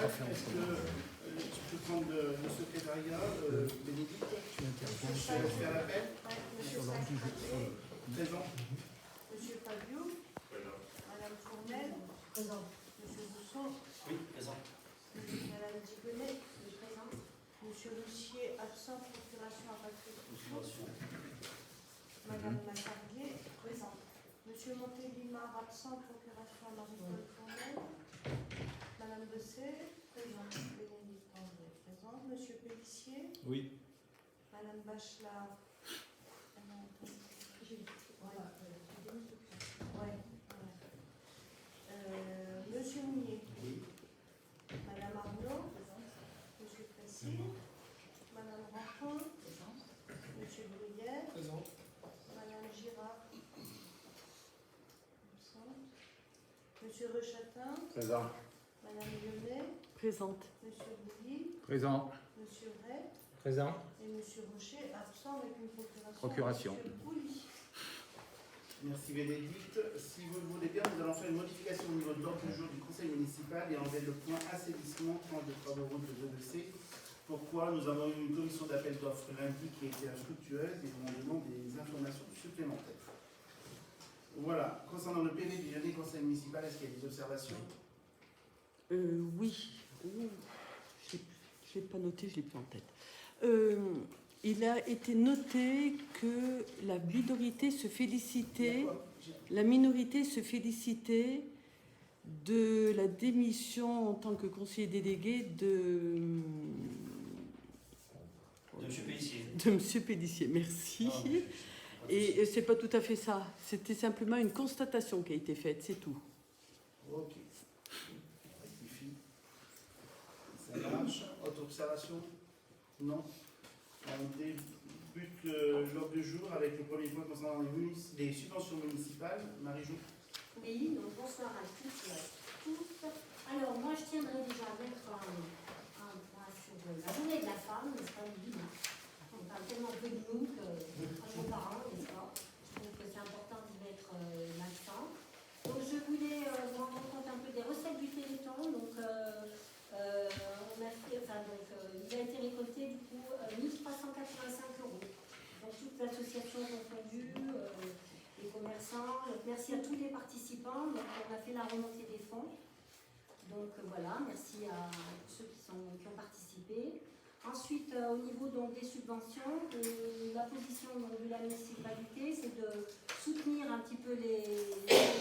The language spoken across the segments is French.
municipal. Est-ce que tu peux prendre le secrétariat, Bénédicte? Je vais faire l'appel. Monsieur Sacré, Présent. Monsieur Fabio, Madame Fournel, présent. Monsieur Bousson, Oui, présent. Madame Digonnet, présente. Monsieur Lucier, absent, procuration à Patrick. Procuration. Madame Macardier, présente. Monsieur Montélimar, absent, procuration à Marie-Paul Fournel. Madame Besset, présente. Bénédicte André, présente. Monsieur Pellissier, Oui. Madame Bachelard. Monsieur Mounier. Oui. Madame Arnaud. Monsieur Précy. Madame Raffin. Monsieur Bruyère. Présent. Madame Girard. Absente. Monsieur Rechatin. Présent. Madame Lyonnais. Présente. Monsieur Bouilly. Présent. Monsieur Ray. Présent. Et Monsieur Rocher, absent avec une Procuration. Monsieur Bouilly. Merci Bénédicte. Si vous le voulez bien, nous allons faire une modification au niveau de l'ordre du jour du conseil municipal et enlever le point assainissement, tranche de travaux route de 2C. Pourquoi? Nous avons eu une commission d'appel d'offres lundi qui a été infructueuse et nous demandons des informations supplémentaires. Voilà. Concernant le PV du dernier conseil municipal, est-ce qu'il y a des observations? Oui. Je ne l'ai pas noté, je l'ai plus en tête. Il a été noté que la minorité se félicitait de la démission en tant que conseiller délégué de Monsieur Pellissier. de Monsieur Pellissier. Merci. Ah, Et c'est pas tout à fait ça. C'était simplement une constatation qui a été faite, c'est tout. Ok. Rectifie. Ça marche. Autre observation? Non. On débute l'ordre du jour avec le premier point concernant les subventions municipales. Marie-Jo. Oui, donc bonsoir à toutes et à tous. Alors, moi, je tiendrai déjà à mettre un point sur la journée de la femme, n'est-ce pas, le bilan. On parle tellement peu de nous que nos parents, n'est-ce pas? Je trouve que c'est important d'y mettre l'accent. Donc, je voulais vous rendre compte un peu des recettes du Téléthon. Donc, on a fait, il a été récolté du coup 1385 €. Donc, toutes les associations confondues. Les commerçants, donc merci à tous les participants. Donc, on a fait la remontée des fonds. Donc voilà, merci à ceux qui ont participé. Ensuite, au niveau donc, des subventions, la position donc, de la municipalité, c'est de soutenir un petit peu les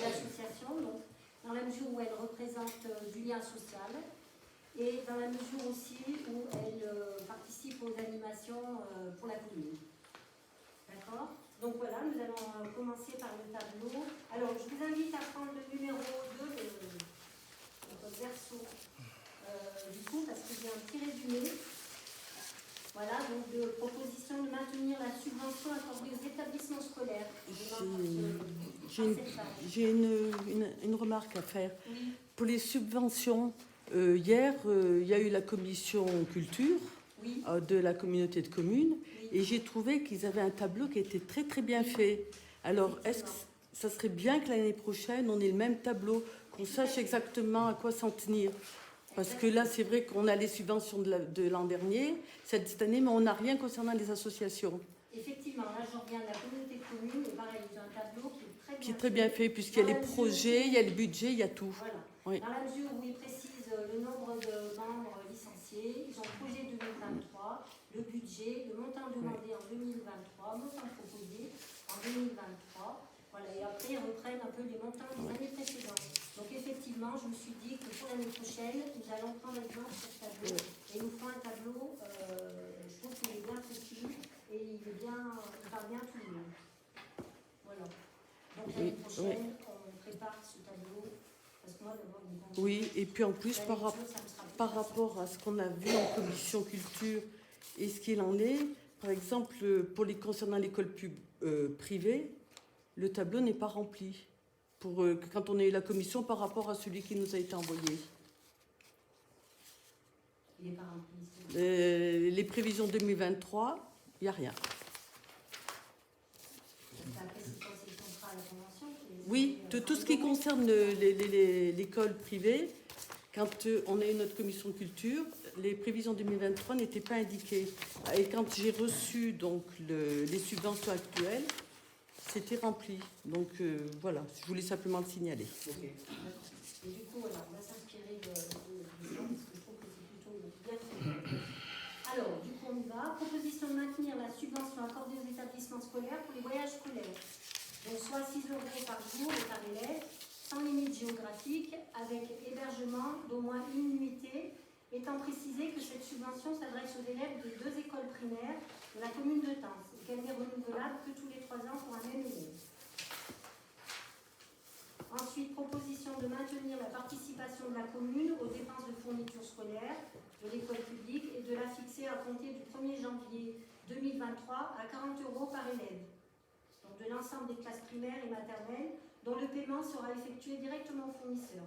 associations, donc, dans la mesure où elles représentent du lien social et dans la mesure aussi où elles participent aux animations pour la commune. D'accord ? Donc voilà, nous allons commencer par le tableau. Alors, je vous invite à prendre le numéro 2, votre verso, du coup, parce que j'ai un petit résumé. Voilà, donc de proposition de maintenir la subvention accordée aux établissements scolaires. J'ai une remarque à faire. Oui. Pour les subventions, hier, il y a eu la commission culture Oui. de la communauté de communes. Oui. Et j'ai trouvé qu'ils avaient un tableau qui était très très bien fait. Alors, est-ce que ça serait bien que l'année prochaine, on ait le même tableau, qu'on sache exactement à quoi s'en tenir? Parce que là, c'est vrai qu'on a les subventions de l'an dernier, cette année, mais on n'a rien concernant les associations. Effectivement, là, j'en reviens de la communauté de communes, et pareil, ils ont un tableau Qui est très bien fait, puisqu'il y a les projets, il y a le budget, il y a tout. Voilà. Oui. Dans la mesure où ils précisent le nombre de membres licenciés, ils ont le projet 2023, le budget, le montant demandé en 2023, montant proposé en 2023. Voilà, et après, ils reprennent un peu les montants des années précédentes. Donc, effectivement, je me suis dit que pour l'année prochaine, nous allons prendre exemple sur ce tableau et nous ferons un tableau, je trouve qu'il est bien précis et il parle bien tout le monde. Voilà. Donc, l'année prochaine, on prépare ce tableau. Parce que moi, d'abord, oui, et puis en plus, par rapport à ce qu'on a vu en commission culture et ce qu'il en est, par exemple, concernant l'école privée, le tableau n'est pas rempli. Quand on a eu la commission par rapport à celui qui nous a été envoyé. Il n'est pas rempli. Les prévisions 2023, il n'y a rien. Oui, tout ce qui concerne l'école privée, Quand on a eu notre commission culture, les prévisions 2023 n'étaient pas indiquées. Et quand j'ai reçu donc les subventions actuelles, c'était rempli. Donc voilà, je voulais simplement le signaler. Ok. Et du coup, voilà, on va s'inspirer de ça, parce que je trouve que c'est plutôt bien fait. Alors, du coup, on y va. Proposition de maintenir la subvention accordée aux établissements scolaires pour les voyages scolaires. Donc, soit 6 € par jour et par élève, sans limite géographique, avec hébergement d'au moins une nuitée, étant précisé que cette subvention s'adresse aux élèves de 2 écoles primaires de la commune de Tence et qu'elle n'est renouvelable que tous les 3 ans pour un même élève. Ensuite, proposition de maintenir la participation de la commune aux dépenses de fourniture scolaire de l'école publique et de la fixer à compter du 1er janvier 2023 à 40 € par élève. Donc de l'ensemble des classes primaires et maternelles, dont le paiement sera effectué directement au fournisseur.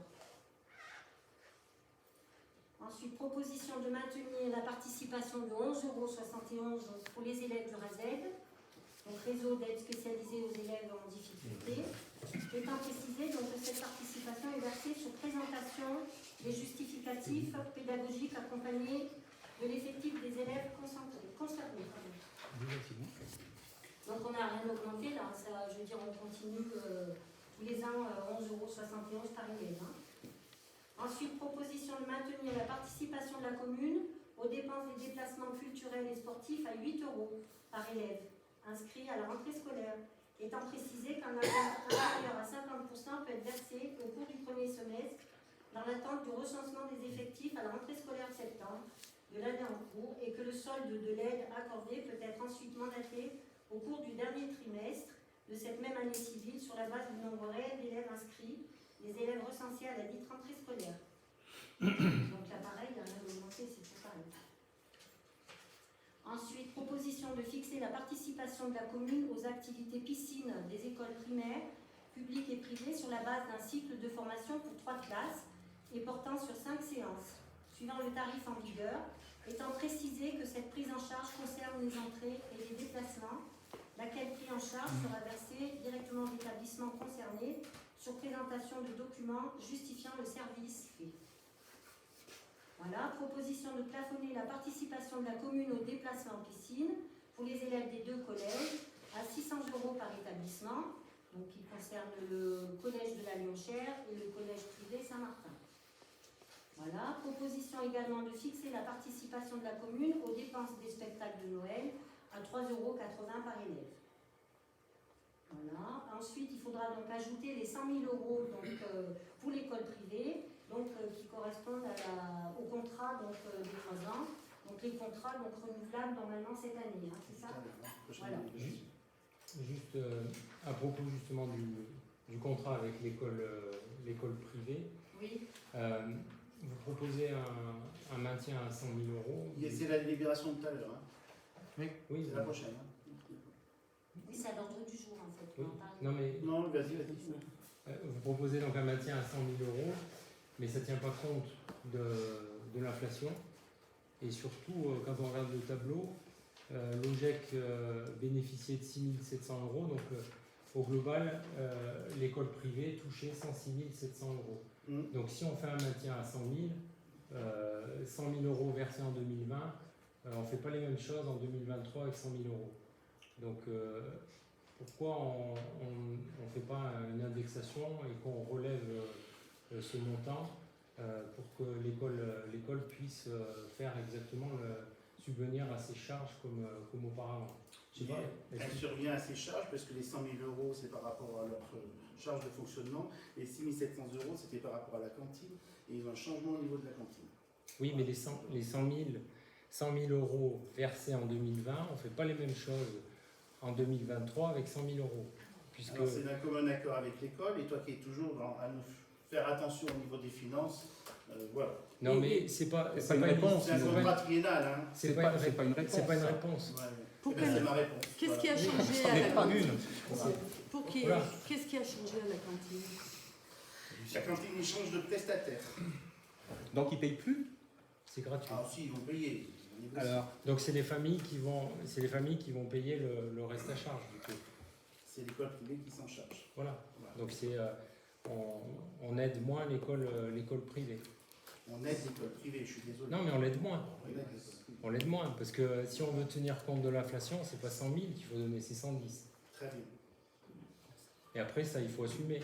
Ensuite, proposition de maintenir la participation de 11,71 € pour les élèves du RASED, donc réseau d'aide spécialisée aux élèves en difficulté. Étant précisé donc, que cette participation est versée sur présentation des justificatifs pédagogiques accompagnés de l'effectif des élèves concernés. Donc on n'a rien augmenté, là, ça, je veux dire, on continue tous les ans 11,71 € par élève. Hein. Ensuite, proposition de maintenir la participation de la commune aux dépenses des déplacements culturels et sportifs à 8 € par élève inscrit à la rentrée scolaire, étant précisé qu'un apport inférieur à 50% peut être versé au cours du premier semestre dans l'attente du recensement des effectifs à la rentrée scolaire de septembre de l'année en cours et que le solde de l'aide accordée peut être ensuite mandaté au cours du dernier trimestre de cette même année civile sur la base du nombre réel d'élèves inscrits, les élèves recensés à la dite rentrée scolaire. Donc là, pareil, il y a rien augmenté, c'est tout pareil. Ensuite, proposition de fixer la participation de la commune aux activités piscines des écoles primaires, publiques et privées sur la base d'un cycle de formation pour 3 classes et portant sur 5 séances, suivant le tarif en vigueur, étant précisé que cette prise en charge concerne les entrées et les déplacements, laquelle prise en charge sera versée directement aux établissements concernés sur présentation de documents justifiant le service fait. Voilà, proposition de plafonner la participation de la commune au déplacement en piscine pour les élèves des 2 collèges à 600 € par établissement, donc qui concerne le collège de la Lionchère et le collège privé Saint-Martin. Voilà, proposition également de fixer la participation de la commune aux dépenses des spectacles de Noël à 3,80 € par élève. Voilà. Ensuite, il faudra donc ajouter les 100 000 € donc, pour l'école privée, donc, qui correspondent au contrat donc, des 3 ans. Donc les contrats donc, renouvelables normalement cette année, hein, c'est ça? Voilà. Juste à propos justement du contrat avec l'école privée, Oui. vous proposez un maintien à 100 000 €. C'est la délibération de tout à l'heure. Hein. Oui, C'est la prochaine. Hein. Oui, c'est à l'ordre du jour en fait. Oui. On parle. Non, mais Non, vas-y. vous proposez donc un maintien à 100 000 €, mais ça ne tient pas compte de l'inflation. Et surtout, quand on regarde le tableau, l'OGEC bénéficiait de 6 700 €, donc au global, l'école privée touchait 106 700 €. Donc si on fait un maintien à 100 000, 100 000 € versés en 2020, on ne fait pas les mêmes choses en 2023 avec 100 000 €. Donc pourquoi on ne fait pas une indexation et qu'on relève ce montant pour que l'école puisse faire exactement subvenir à ses charges comme auparavant. Elle survient à ses charges parce que les 100 000 € c'est par rapport à leur charge de fonctionnement et 6 700 € c'était par rapport à la cantine et ils ont un changement au niveau de la cantine. Oui, mais les 100 000 € versés en 2020, on ne fait pas les mêmes choses en 2023 avec 100 000 €. Puisque... Alors c'est d'un commun accord avec l'école et toi qui es toujours à nous faire attention au niveau des finances, voilà. Non, mais c'est pas une réponse. C'est un contrat triennal, hein. C'est pas une réponse. C'est pas une réponse. Ouais. C'est ma réponse. Qu'est-ce qui a Voilà. changé à n'est la pas cantine? une. Voilà. Qu'est-ce qui a changé à la cantine? La cantine échange de prestataires. Donc ils ne payent plus. C'est gratuit. Ah si, ils vont payer. Alors, Donc c'est les familles qui vont payer le reste à charge du coup. C'est l'école privée qui s'en charge. Voilà. Voilà. Donc c'est on aide moins l'école privée. On aide l'école privée, je suis désolé. Non, mais on l'aide moins. On aide l'école privée. On l'aide moins, parce que si on veut tenir compte de l'inflation, c'est pas 100 000 qu'il faut donner, c'est 110. Très bien. Et après, ça, il faut assumer.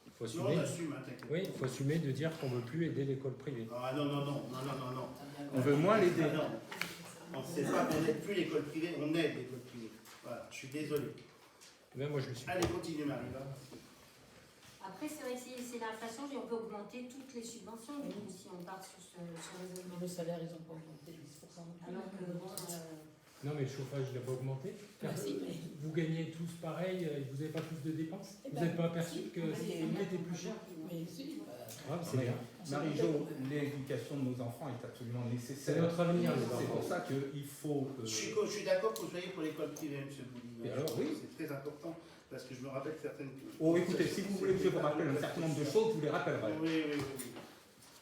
Il faut Non, assumer. on assume, hein, t'inquiète. Oui, il faut assumer de dire qu'on ne veut plus aider l'école privée. Ah non, non, non, non, non, non, non. On veut moins l'aider. Ah, non. On ne sait pas qu'on n'aide plus l'école privée, on aide l'école privée. Voilà, je suis désolé. Ben, moi, je le suis. Allez, continue, Marie. Va. Après, c'est vrai que c'est l'inflation, on peut augmenter toutes les subventions, du coup, si on part sur les Mais le salaire, ils n'ont pas augmenté de 10%. Alors que, bon, Non, mais le chauffage, il n'a pas augmenté. Merci. Vous gagnez tous pareil, vous n'avez pas plus de dépenses. Eh Vous ben, n'avez pas aperçu que mais- tout était plus cher. Mais si, Ah, c'est bien. Marie-Jo, l'éducation de nos enfants est absolument C'est nécessaire. notre avenir, les C'est pour enfants. ça qu'il faut. Je suis d'accord que vous soyez pour l'école privée, M. Bouli. Et alors, oui. C'est très important, parce que je me rappelle certaines... Oh, écoutez, si vous voulez que je vous rappelle un certain nombre de choses, je vous les rappellerai. Oui, oui, oui.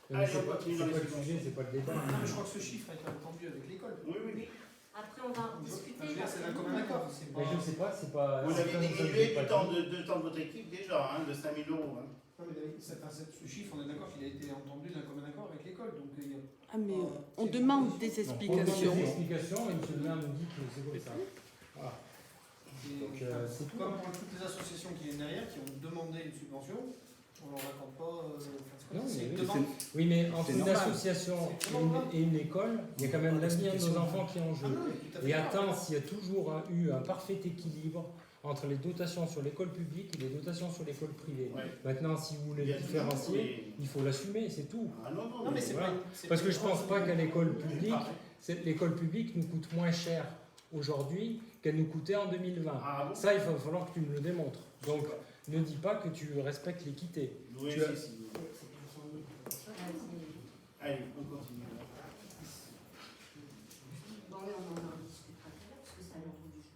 Mais c'est pas, c'est pas le sujet, c'est pas le débat. Non, mais je crois que ce chiffre a été entendu avec l'école. Oui, oui. après, on va en discuter. Je veux dire, c'est un commun accord. C'est Mais pas... je ne sais pas, c'est pas. Vous c'est avez pas- diminué c'est pas du temps de votre équipe déjà, hein, de 5 000 €. Hein. Non, mais ce chiffre, on est d'accord qu'il a été entendu d'un commun accord avec l'école. Donc, il y a... Ah, mais on demande des On demande explications. des explications et M. le maire nous dit que c'est comme ça. Voilà. Et Donc, c'est tout. comme pour toutes les associations qui viennent derrière, qui ont demandé une subvention, on leur accorde pas. Non, c'est mais une oui, demande. Oui, mais entre C'est une normal. association et une école, il y a quand même l'avenir de nos enfants qui est en Ah jeu. non, mais tout à fait Et d'accord. attends, s'il y a toujours eu un parfait équilibre entre les dotations sur l'école publique et les dotations sur l'école privée. Ouais. Maintenant, si vous voulez Il y a le différencier, toujours il faut l'assumer, c'est tout. Ah non, non, Non, mais c'est Voilà. pas. Parce que je pense pas qu'à l'école publique, l'école publique nous coûte moins cher aujourd'hui qu'elle nous coûtait en 2020. Ah bon? Ça, il va falloir que tu me le démontres. Donc, ne dis pas que tu respectes l'équité. Oui, Tu as- si, si. Allez, on continue. Bon, oui, on en discutera tout à l'heure, parce que c'est à l'ordre du jour.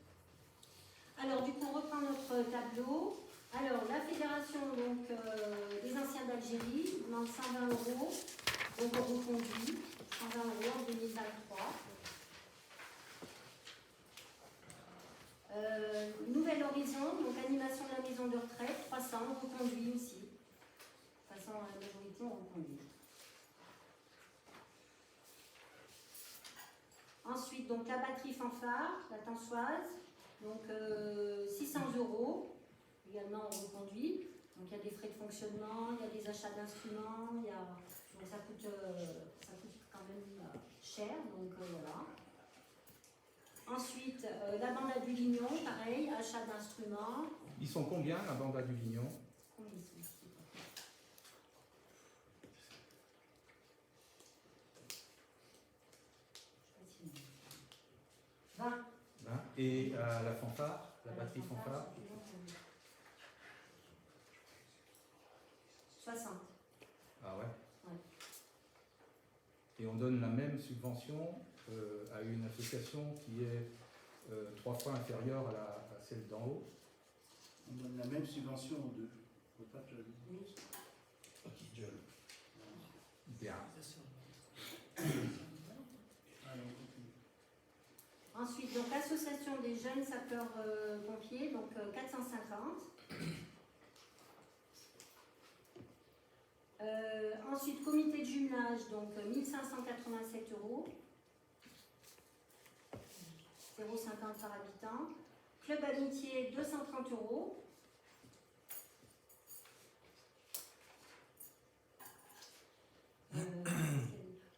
Alors, du coup, on reprend notre tableau. Alors, la fédération donc, des anciens d'Algérie demande 120 €, donc on reconduit, 120 € en 2023. Nouvel Horizon, donc animation de la maison de retraite, 300, on reconduit aussi. De toute façon, la majorité, on reconduit. Ensuite, donc la batterie fanfare, la tensoise, donc 600 €, également on reconduit. Donc il y a des frais de fonctionnement, il y a des achats d'instruments, il y a... donc ça coûte quand même cher, donc voilà. Ensuite, la bande à du Lignon, pareil, achat d'instruments. Ils sont combien, la bande à du Lignon? Combien ils sont, je sais pas. 20. 20. Et la fanfare, la batterie fanfare? 60. Ah ouais. Ouais. Et on donne la même subvention à une association qui est 3 fois inférieure à celle d'en haut. On donne la même subvention aux deux. Faut pas que je le dise. Oui. Bien. Allez, on continue. Ensuite, donc l'association des jeunes sapeurs-pompiers, donc 450. Ensuite, comité de jumelage, donc 1587 €. 0,50 par habitant. Club amitié, 230 €.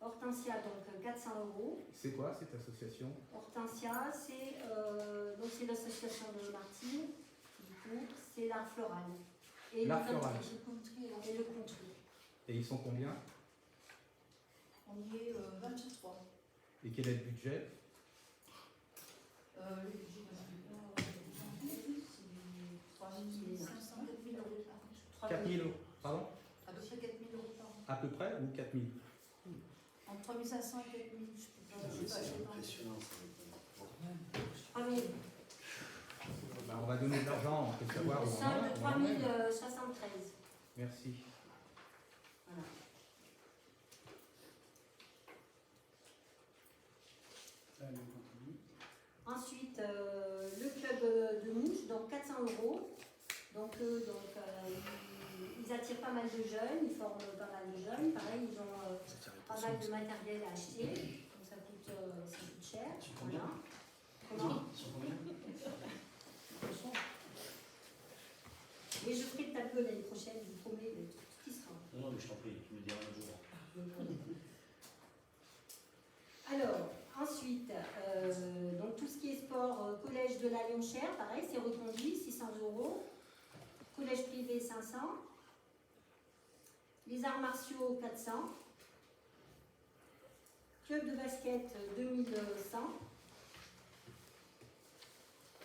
Hortensia, donc 400 €. C'est quoi cette association? Hortensia, c'est l'association de Martine, du coup, c'est l'art floral. Et L'art le floral. country. Et le country. Et ils sont combien? on y est 23. Et quel est le budget? Le budget, c'est 3 500, 4 000 €. 4 000 €. Pardon? À peu près 4 000 € par an. À peu près ou 4 000? Entre 3 500 et 4 000, je sais pas. impressionnant. 3 000. Ben, on va donner de l'argent, on peut savoir où on Solde en est. 3 073. Merci. Voilà. Allez, on continue. Ensuite, le club de mouche, donc 400 €. Donc, ils attirent pas mal de jeunes, ils forment pas mal de jeunes. Pareil, ils ont mal de matériel à acheter, donc ça coûte cher. Voilà. Comment? Et je ferai le tableau l'année prochaine, je vous promets, tout ce qui sera. Non, mais je t'en prie, tu me diras un jour. Alors, ensuite, donc tout ce qui est sport, collège de la Lionchère, pareil, c'est reconduit, 600 €. Collège privé, 500. Les arts martiaux, 400. Club de basket, 2100.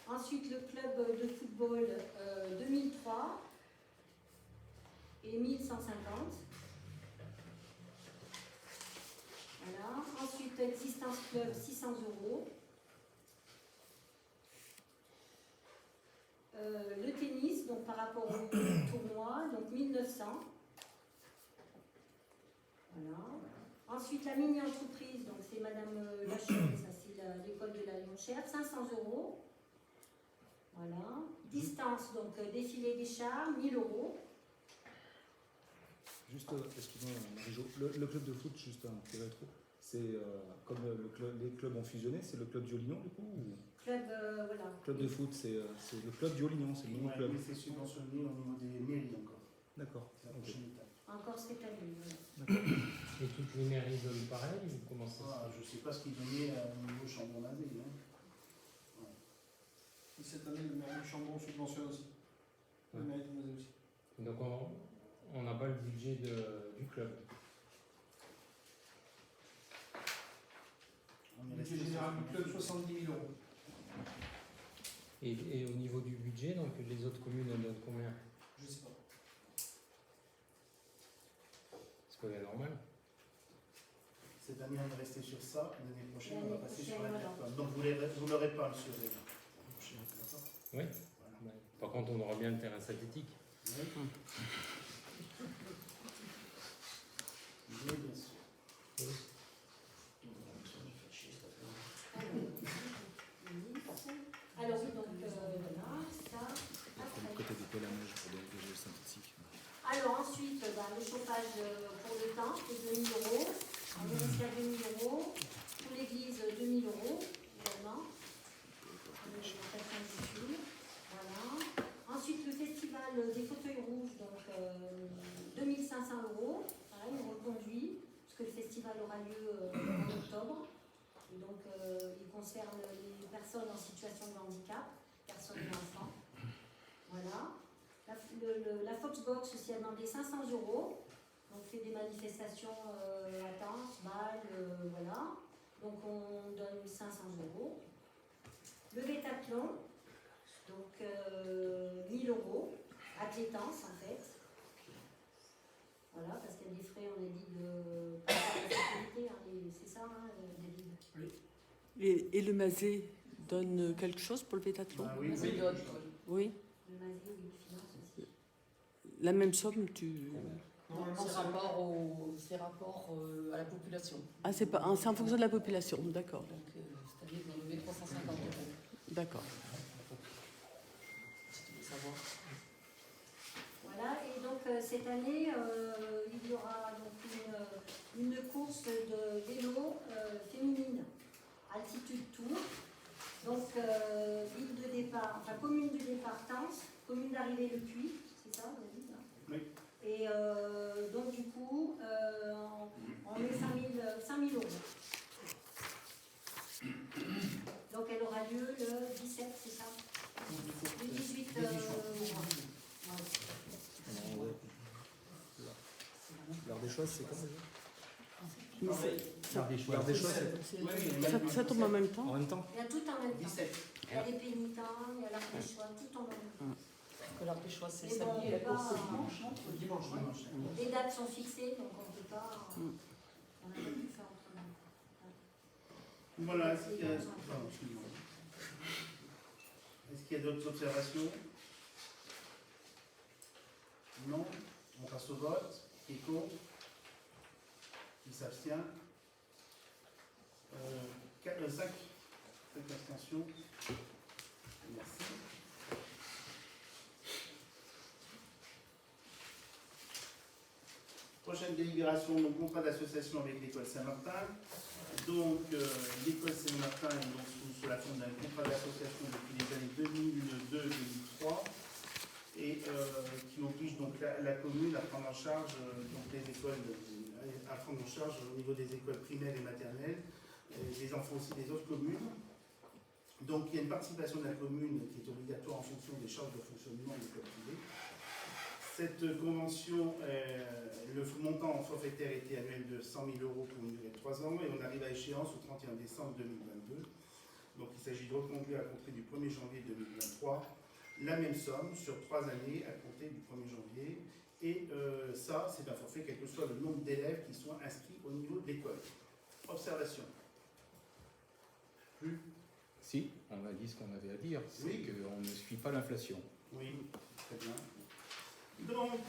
Ensuite, le club de football, 2003 et 1150. Voilà. Ensuite, Existence Club, 600 €. Le tennis, donc par rapport au tournoi, donc 1900. Voilà. Ensuite, la mini-entreprise, donc c'est Madame Lachon, ça c'est l'école de la Lionchère, 500 €. Voilà. Distance, donc défilé des chars, 1000 €. Juste, excuse-moi, Marie-Jo, le club de foot, juste un petit rétro, c'est comme les clubs ont fusionné, c'est le club du Haut-Lignon du coup ou... Club, voilà. Club de foot, c'est le club du Haut-Lignon, c'est le nouveau Ouais, club. mais c'est subventionné au niveau des mairies encore. D'accord. C'est la Ok. prochaine étape. Encore cette année. Voilà. Et toutes les mairies donnent pareil ou comment ça se Ah, je ne sais pas ce qu'ils donnaient au niveau Chambon-Mazé. Hein. Et cette année, le maire de Chambon subventionne aussi. Le maire de Mazé aussi. fait? Donc on n'a pas le budget du club. On est Le resté budget général sur- du club, 70 000 €. Et au niveau du budget, donc les autres communes elles donnent combien? Je sais pas. C'est pas bien normal. Cette année, on est resté sur ça. L'année prochaine, on va L'année passer sur prochaine, la voilà. plateforme. Donc, vous l'aurez pas, monsieur Ré. D'accord. Oui. Voilà. Ouais. Par contre, on aura bien le terrain synthétique. Oui. Oui, bien sûr. Oui. Alors oui, donc voilà, ça. Du Après. côté des pôles à neige pour des jeux synthétiques. Alors ensuite, le chauffage pour le temps, c'est 2 000 €. En ministère, 2 000 €. Pour l'église, 2 000 € également. Voilà. Ensuite, le festival des fauteuils rouges, donc 2 500 €. Pareil, on reconduit, puisque le festival aura lieu en octobre. Et donc, il concerne les personnes en situation de handicap, personnes et enfants. Voilà. La Foxbox aussi a demandé 500 €. On fait des manifestations à Tence, Bâle, voilà. Donc on donne 500 €. Le Vétathlon, donc 1 000 € à Clétence en fait. Voilà, parce qu'il y a des frais, on a dit, de par rapport à la sécurité, hein, c'est ça, hein, David. Et le Mazé donne quelque chose pour le Vétathlon? Ah oui, C'est oui. d'autres. Oui. Le Mazé, oui, finance aussi. La même somme, tu... Normalement, C'est rapport à la population. Ah, c'est pas... c'est en fonction de la population, d'accord. Donc, c'est-à-dire vous levez 350 €. D'accord. Si tu veux savoir. Voilà, et donc cette année, il y aura donc une course de vélo féminine, altitude tour. Donc, ville de départ, enfin commune du départ Tence, commune d'arrivée Le Puy, c'est ça, vous avez dit, hein? Oui. Et donc, du coup, on met 5 000 €. Donc, elle aura lieu le 17, c'est ça? Le 18 mois. Voilà. L'heure des choses, c'est quand déjà Mais c'est- L'heure des choses, c'est ça tombe en même temps? en même temps. Il y a tout en même temps. 17. Il y a les pénitents, il y a l'arc des choix, tout en même temps. Que l'heure des choix, c'est Mais bon, samedi et la on peut course, pas- c'est dimanche, non dimanche. Dimanche. Les dates sont fixées, donc on ne peut pas. On n'a pas pu faire autrement. Voilà, est-ce qu'il y a, pardon, excuse-moi. Est-ce qu'il y a d'autres observations? Non. On passe au vote. Qui est contre? Qui s'abstient? 5 abstentions. Merci. Prochaine délibération, donc contrat d'association avec l'école Saint-Martin. Donc l'école Saint-Martin est donc sous la forme d'un contrat d'association depuis les années 2002-2003 et qui oblige donc la commune à prendre en charge donc les écoles, à prendre en charge au niveau des écoles primaires et maternelles, des enfants aussi des autres communes. Donc il y a une participation de la commune qui est obligatoire en fonction des charges de fonctionnement des écoles privées. Cette convention, le montant forfaitaire était annuel de 100 000 € pour une durée de 3 ans et on arrive à échéance au 31 décembre 2022. Donc il s'agit de reconduire à compter du 1er janvier 2023 la même somme sur 3 années à compter du 1er janvier. Et ça, c'est un forfait quel que soit le nombre d'élèves qui sont inscrits au niveau de l'école. Observation. Plus. Si, on a dit ce qu'on avait à dire, c'est Oui. qu'on ne suit pas l'inflation. Oui, très bien. Donc,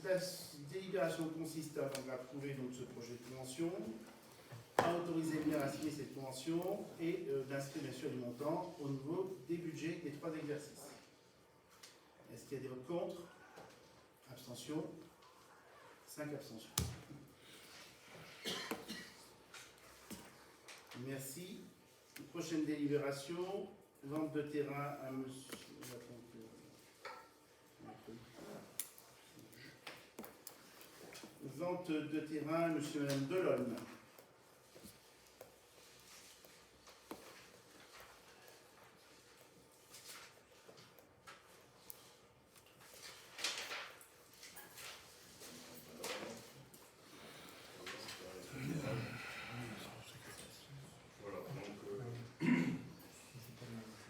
la délibération consiste à approuver donc, ce projet de convention, à autoriser le maire à signer cette convention et d'inscrire bien sûr les montants au niveau des budgets des 3 exercices. Est-ce qu'il y a des votes contre? Abstention? 5 abstentions. Merci. Prochaine délibération, vente de terrain à monsieur. Vente de terrain, monsieur et madame Delonne. Voilà, donc,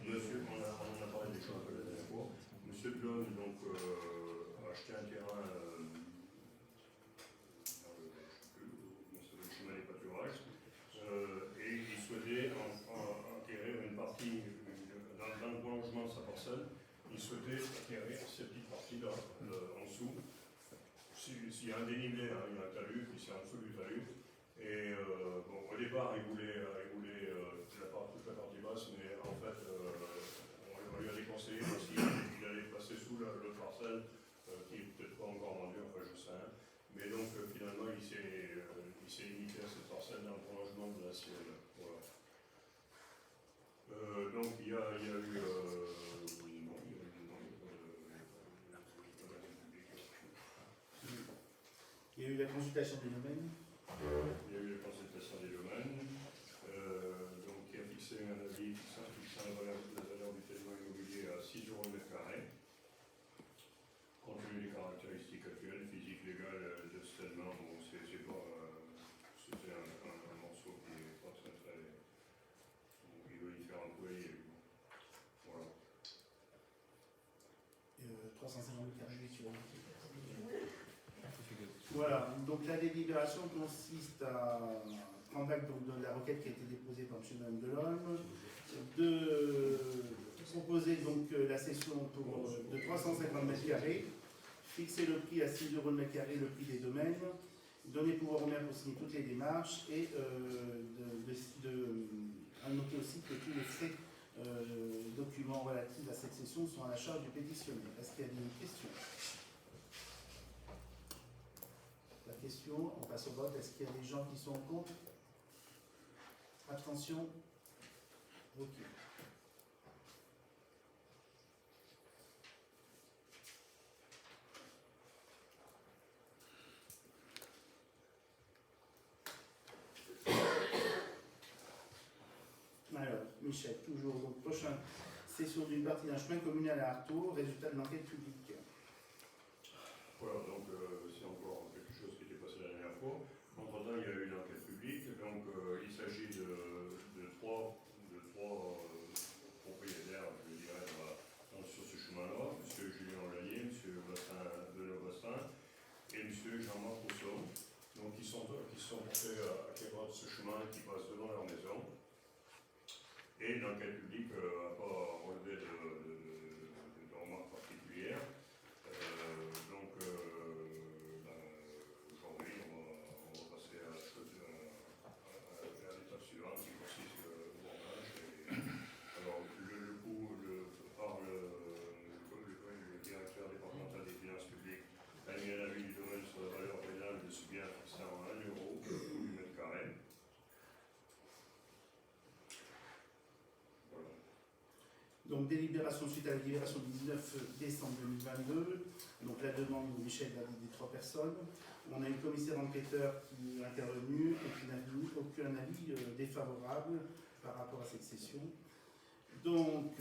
monsieur, on en a parlé des choses la dernière fois. Monsieur Delonne, donc, a acheté un terrain le chemin des pâturages, et il souhaitait acquérir une partie, dans le prolongement de sa parcelle, il souhaitait acquérir cette petite partie-là, en dessous. S'il y a un dénivelé, hein, il y a un talus, puis c'est en dessous du talus. Et bon, au départ, il voulait toute la partie basse, mais en fait, on lui a déconseillé parce qu'il allait passer sous le parcelle, qui n'est peut-être pas encore vendu, enfin je sais. Hein. Mais donc, finalement, il s'est limité à cette parcelle dans le prolongement de la sienne. Voilà. Donc, il y a eu. Il y a eu la consultation des domaines. Il y a eu la consultation des domaines, donc qui a fixé un avis fixant la valeur du terrain immobilier à 6 € le mètre carré, compte tenu des caractéristiques actuelles, physiques, légales de ce tellement. Bon, c'était un morceau qui n'est pas très très. Il veut y faire un poêle. Voilà. 350 carrés sur Voilà, donc la délibération consiste à prendre acte de la requête qui a été déposée par M. Mme Delhomme, de proposer donc la cession de 350 mètres carrés, fixer le prix à 6 € le mètre carré, le prix des domaines, donner pouvoir au maire pour signer toutes les démarches et à noter aussi que tous les faits documents relatifs à cette cession sont à la charge du pétitionnaire. Est-ce qu'il y a des questions? La question, on passe au vote. Est-ce qu'il y a des gens qui sont contre? Abstention? Ok. Alors, Michel, toujours, donc prochain, cession d'une partie d'un chemin communal à Artaud, résultat de l'enquête publique. Voilà, donc c'est encore quelque chose qui était passé la dernière fois. Entre-temps, il y a eu une enquête publique, donc il s'agit de trois propriétaires, je dirais, sur ce chemin-là, M. Julien Olanier, M. Benoît Bastin et M. Jean-Marc Rousseau, donc qui sont portés à acquérir ce chemin qui passe devant leur maison. Et l'enquête publique n'a pas relevé de remarques particulières. Aujourd'hui, on va passer à l'étape suivante qui consiste au bordage. Alors, par le directeur départemental des finances publiques a mis un avis du domaine Donc délibération suite à la délibération du 19 décembre 2022, donc la demande de Michel David des 3 personnes. On a eu le commissaire enquêteur qui est intervenu et qui n'a eu aucun avis défavorable par rapport à cette session. Donc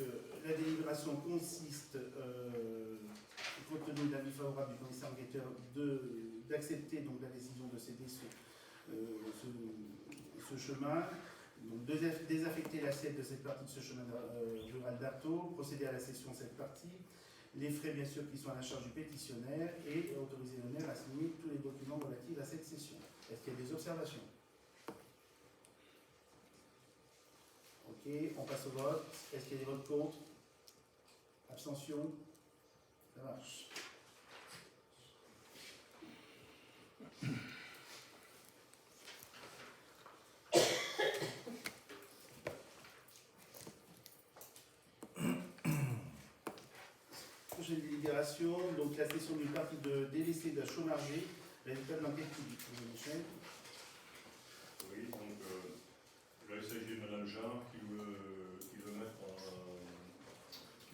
la délibération consiste, compte tenu de l'avis favorable du commissaire enquêteur, d'accepter donc la décision de céder ce chemin. Donc désaffecter l'assiette de cette partie de ce chemin rural d'Artaud, procéder à la cession de cette partie, les frais bien sûr qui sont à la charge du pétitionnaire et autoriser le maire à signer tous les documents relatifs à cette cession. Est-ce qu'il y a des observations? Ok, on passe au vote. Est-ce qu'il y a des votes contre? Abstention? Ça marche. Prochaine délibération, donc la cession d'une partie de délaissée d'un chômargé, résultat de l'enquête publique. Oui, donc là il s'agit de Madame Jean qui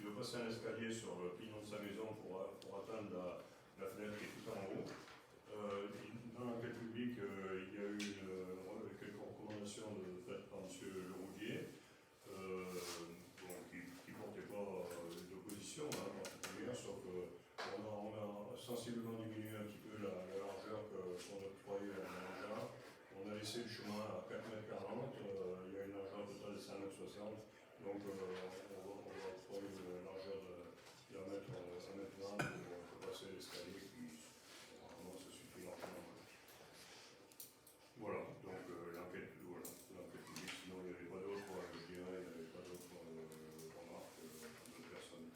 veut passer un escalier sur le pignon de sa maison pour atteindre la fenêtre qui est tout en haut. Dans l'enquête publique, il y a eu quelques recommandations faites par M. Leroudier, qui ne portaient pas d'opposition particulière, sauf qu'on a sensiblement diminué un petit peu la largeur qu'on octroyait à Madame Jean. On a laissé le chemin à 4,40 m, il y a une largeur totale de 5,60 m, donc on va octroyer une largeur de 1,20 m pour passer l'escalier qui normalement se suffit largement. Voilà, donc l'enquête publique, sinon il n'y avait pas d'autres, je dirais, il n'y avait pas d'autres remarques de personnes.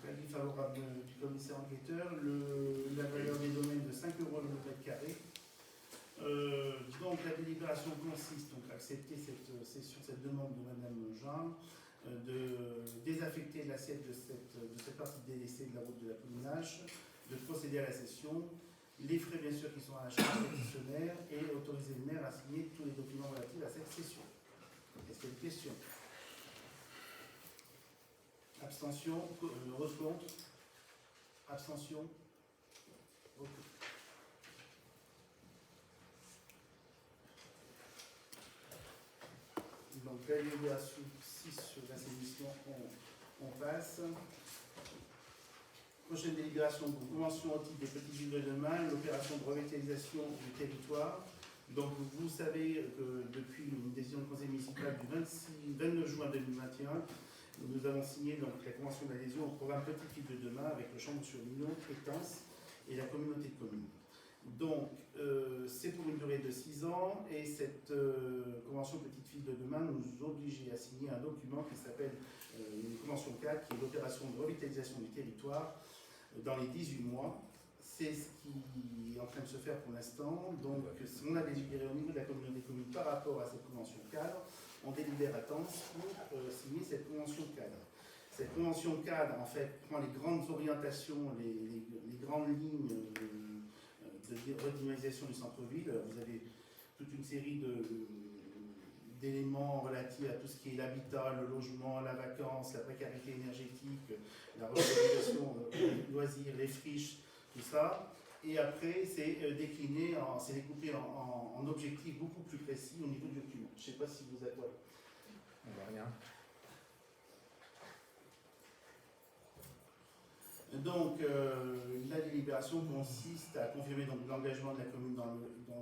Avis favorable du commissaire enquêteur, la valeur des domaines de 5 € le mètre carré. Donc la délibération consiste donc à accepter cette demande de Madame Jean de désaffecter l'assiette de cette partie délaissée de la route de la Poulinage, de procéder à la cession, les frais bien sûr qui sont à la charge du pétitionnaire et autoriser le maire à signer tous les documents relatifs à cette cession. Est-ce qu'il y a des questions? Abstention, vote contre, abstention. Ok. Donc la délibération 6 sur l'assainissement, on passe. Prochaine délibération, donc, convention au titre des petites villes de demain, l'opération de revitalisation du territoire. Donc vous savez que depuis une décision du conseil municipal du 29 juin 2021, nous avons signé donc, la convention d'adhésion au programme Petite Ville de demain avec le Chambre-sur-Lignon, Étance et la communauté de communes. Donc c'est pour une durée de 6 ans et cette convention Petite Ville de demain nous oblige à signer un document qui s'appelle une convention 4 qui est l'opération de revitalisation du territoire dans les 18 mois. C'est ce qui est en train de se faire pour l'instant. Donc on a délibéré au niveau de la communauté de communes par rapport à cette convention cadre. On délibère à temps pour signer cette convention cadre. Cette convention cadre, en fait, prend les grandes orientations, les grandes lignes de redynamisation du centre-ville. Vous avez toute une série d'éléments relatifs à tout ce qui est l'habitat, le logement, la vacance, la précarité énergétique, la revitalisation, les loisirs, les friches, tout ça. Et après, c'est décliné, c'est découpé en objectifs beaucoup plus précis au niveau du document. Je ne sais pas si vous êtes... Ouais. On voit rien. Donc, la délibération consiste à confirmer l'engagement de la commune dans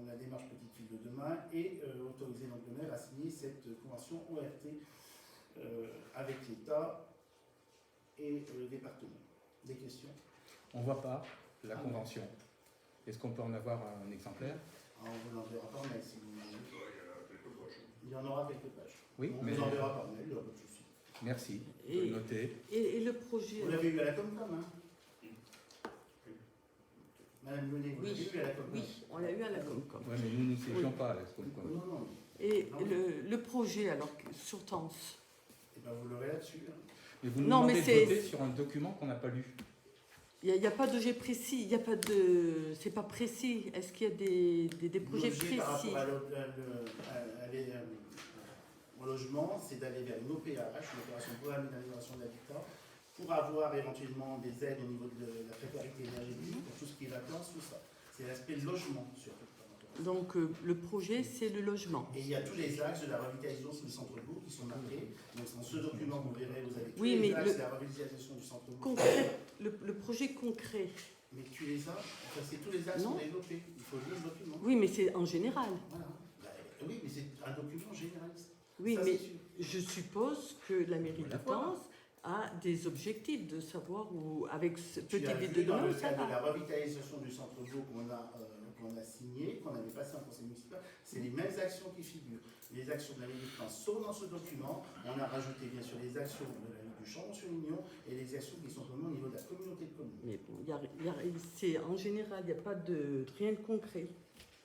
la démarche Petite Ville de demain et autoriser donc le maire à signer cette convention ORT avec l'État et le département. Des questions? On ne voit pas la convention. Est-ce qu'on peut en avoir un exemplaire? On vous l'enverra par mail si vous voulez. Il y en aura quelques pages. Oui, on mais... vous l'enverra par mail, il n'y aura pas de souci. Merci, je peux le noter. Et le projet... Vous l'avez eu à la Comcom, hein? Madame Menet, vous l'avez eu à la Comcom? Oui, on l'a eu à la Comcom. Oui, mais nous ne siégeons pas à la Comcom. Non. Et le projet, alors, sur Tence? Eh bien, vous l'aurez là-dessus. Hein. Mais vous nous demandez de voter sur un document qu'on n'a pas lu. Il n'y a pas d'objet précis, il n'y a pas de... C'est pas précis. Est-ce qu'il y a des projets précis? Par rapport à en logement, c'est d'aller vers une OPAH, une opération programmée d'amélioration de l'habitat, pour avoir éventuellement des aides au niveau de la précarité énergétique, pour tout ce qui est vacances, tout ça. C'est l'aspect logement surtout. Donc le projet, c'est le logement. Et il y a tous les axes de la revitalisation du centre-bourg qui sont marqués. Donc dans ce document, vous verrez, vous avez tous les axes de la revitalisation du centre-bourg. Le projet concret. Mais tu les as, enfin, c'est tous les axes sont développés. Il faut lire le document. Oui, mais c'est en général. Voilà. Oui, mais c'est un document généraliste. Oui, ça, mais je suppose que la mairie de Tence a des objectifs de savoir où, avec ce petit ville dans le ça cadre de va. la revitalisation du centre-bourg qu'on a signé, qu'on avait passé en conseil municipal, c'est les mêmes actions qui figurent. Les actions de la mairie de Tence sont dans ce document. On a rajouté bien sûr les actions de la du Chambon-sur-Lignon et les actions qui sont vraiment au niveau de la communauté de communes. Mais bon, c'est en général, il n'y a pas de rien de concret.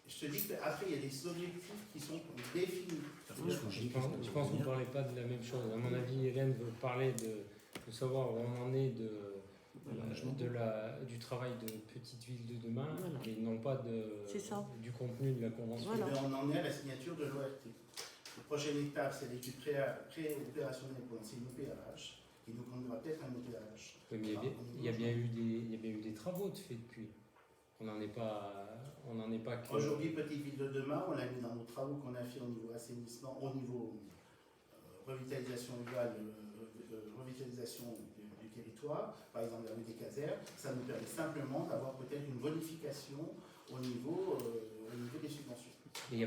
Je te dis qu'après, il y a des objectifs qui sont définis. Je pense que vous ne parlez pas de la même chose. À mon avis, Hélène veut parler de savoir où on en est du travail de petite ville de demain, mais non pas du contenu de la convention. Voilà. On en est à la signature de l'ORT. La prochaine étape, c'est l'étude pré-opérationnelle pour lancer une OPAH, qui nous conduira peut-être à une OPAH. Oui, mais il y a bien eu des travaux de fait depuis. On n'en est pas que... Aujourd'hui, Petite Ville de demain, on l'a mis dans nos travaux qu'on a fait au niveau assainissement, au niveau revitalisation urbaine, revitalisation du territoire, par exemple la rue des Casernes. Ça nous permet simplement d'avoir peut-être une bonification au niveau des subventions. Il n'y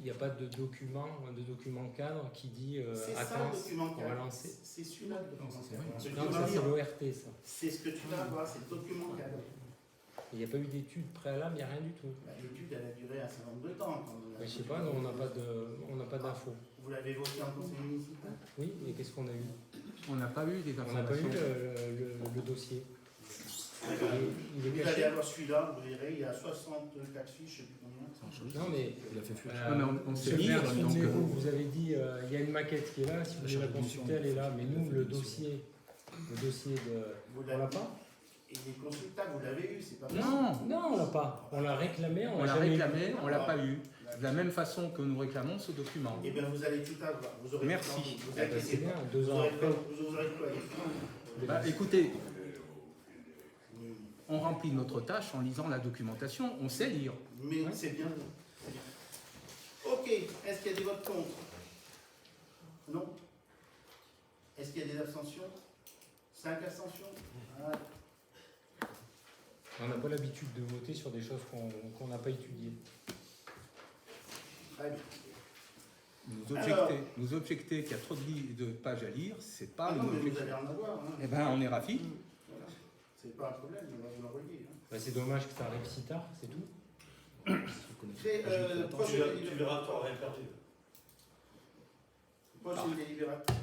a pas de document cadre qui dit à ça, Tence, on va lancer. C'est celui-là le document cadre. Non, ça c'est l'ORT, ça. C'est ce que tu vas avoir, c'est le document cadre. Il n'y a pas eu d'étude préalable, il n'y a rien du tout. L'étude, elle a duré un certain nombre de temps. Je ne sais pas, on n'a pas d'infos. Vous l'avez voté en conseil municipal? Oui, et qu'est-ce qu'on a eu? On n'a pas eu des informations. On n'a pas eu le dossier. Vous allez avoir celui-là, vous verrez, il y a 64 fiches, je ne sais plus combien. Non, mais il a fait fuir. on sait lire, vous avez dit, il y a une maquette qui est là, si vous voulez la consulter, elle est là, mais nous, le dossier on l'a pas? Il est consultable, vous l'avez eu, c'est pas possible. Non, on l'a pas. On l'a réclamé, on l'a réclamé, on l'a pas eu. De la même façon que nous réclamons ce document. Eh bien, vous allez tout avoir. Vous aurez merci. C'est bien, 2 ans après. Vous aurez quoi? Écoutez, on remplit notre tâche en lisant la documentation, on sait lire. Mais c'est bien. Ok, est-ce qu'il y a des votes contre? Non. Est-ce qu'il y a des abstentions? 5 abstentions? On n'a pas l'habitude de voter sur des choses qu'on n'a pas étudiées. Très bien. Nous objecter qu'il y a trop de pages à lire, c'est pas non, mais vous allez en avoir. Hein. Eh bien, on est ravis. Voilà. C'est pas un problème, on va vous l'envoyer. Hein. C'est dommage que ça arrive si tard, c'est tout. Tu verras que tu n'auras rien perdu. Prochaine délibération.